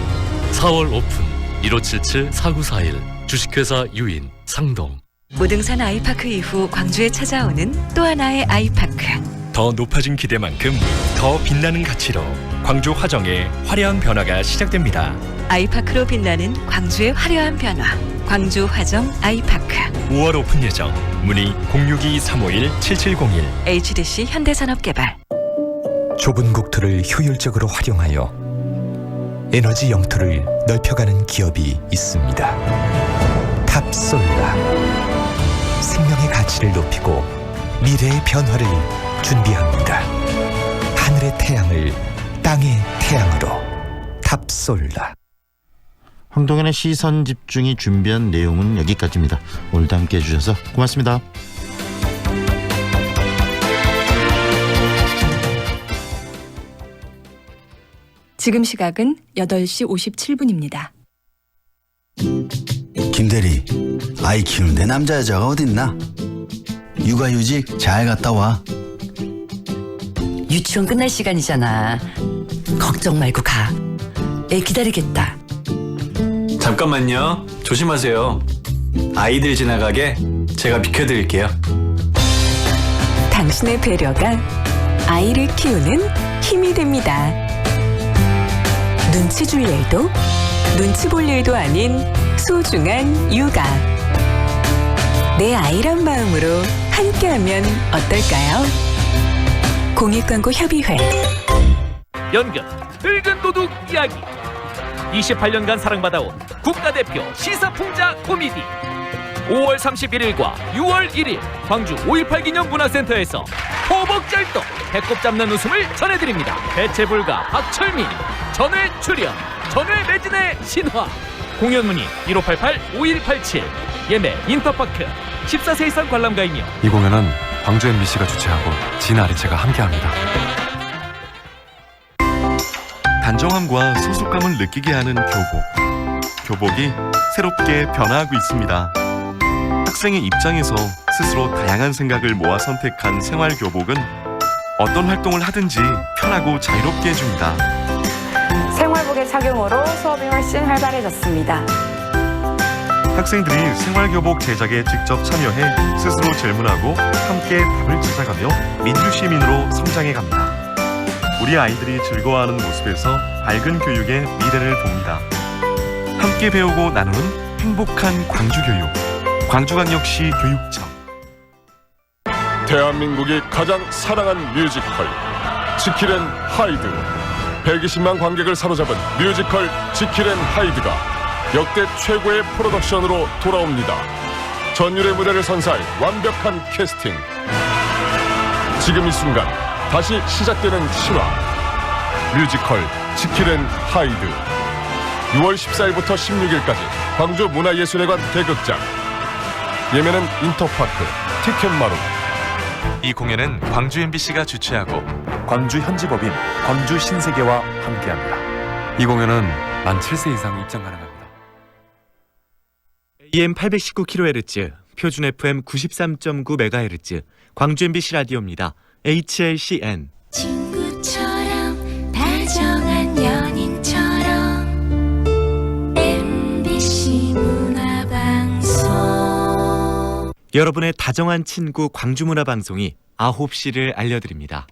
4월 오픈. 1577-4941. 주식회사 유인 상동. 무등산 아이파크 이후 광주에 찾아오는 또 하나의 아이파크. 더 높아진 기대만큼 더 빛나는 가치로 광주 화정의 화려한 변화가 시작됩니다. 아이파크로 빛나는 광주의 화려한 변화. 광주 화정 아이파크. 5월 오픈 예정. 문의 062-351-7701. HDC 현대산업개발. 좁은 국토를 효율적으로 활용하여 에너지 영토를 넓혀가는 기업이 있습니다. 탑솔라. 생명의 가치를 높이고 미래의 변화를 준비합니다. 하늘의 태양을 땅의 태양으로. 탑솔라. 황동현의 시선 집중이 준비한 내용은 여기까지입니다. 오늘도 함께해 주셔서 고맙습니다. 지금 시각은 8시 57분입니다. 김대리, 아이 키우는데 남자 여자가 어딨나? 육아휴직 잘 갔다 와. 유치원 끝날 시간이잖아. 걱정 말고 가. 애 기다리겠다. 잠깐만요. 조심하세요. 아이들 지나가게 제가 비켜드릴게요. 당신의 배려가 아이를 키우는 힘이 됩니다. 눈치 줄 일도 눈치 볼 일도 아닌 소중한 육아. 내 아이란 마음으로 함께하면 어떨까요? 공익광고협의회. 연극 붉은 도둑 이야기. 28년간 사랑받아온 국가대표 시사풍자 코미디. 5월 31일과 6월 1일 광주 5.18 기념 문화센터에서 호복절도 배꼽 잡는 웃음을 전해드립니다. 배체불가 박철민, 전회 출연, 전회 매진의 신화. 공연 문의 1588-5187. 예매 인터파크. 14세 이상 관람가이며. 이 공연은 광주 MBC가 주최하고 진아리체가 함께합니다. 단정함과 소속감을 느끼게 하는 교복. 교복이 새롭게 변화하고 있습니다. 학생의 입장에서 스스로 다양한 생각을 모아 선택한 생활교복은 어떤 활동을 하든지 편하고 자유롭게 해줍니다. 생활복의 착용으로 수업이 훨씬 활발해졌습니다. 학생들이 생활교복 제작에 직접 참여해 스스로 질문하고 함께 답을 찾아가며 민주시민으로 성장해갑니다. 우리 아이들이 즐거워하는 모습에서 밝은 교육의 미래를 봅니다. 함께 배우고 나누는 행복한 광주교육. 광주광역시 교육청. 대한민국이 가장 사랑한 뮤지컬 지킬 앤 하이드. 120만 관객을 사로잡은 뮤지컬 지킬 앤 하이드가 역대 최고의 프로덕션으로 돌아옵니다. 전율의 무대를 선사할 완벽한 캐스팅. 지금 이 순간 다시 시작되는 신화 뮤지컬 지킬 앤 하이드. 6월 14일부터 16일까지 광주 문화예술회관 대극장. 예매는 인터파크, 티켓마루. 이 공연은 광주 MBC가 주최하고 광주 현지법인 광주 신세계와 함께합니다. 이 공연은 만 7세 이상 입장 가능합니다. AM 819kHz, 표준 FM 93.9MHz, 광주 MBC 라디오입니다. HLCN. 친구처럼 다정한 연인처럼 MBC 문화방송. 여러분의 다정한 친구 광주문화방송이 9시를 알려드립니다.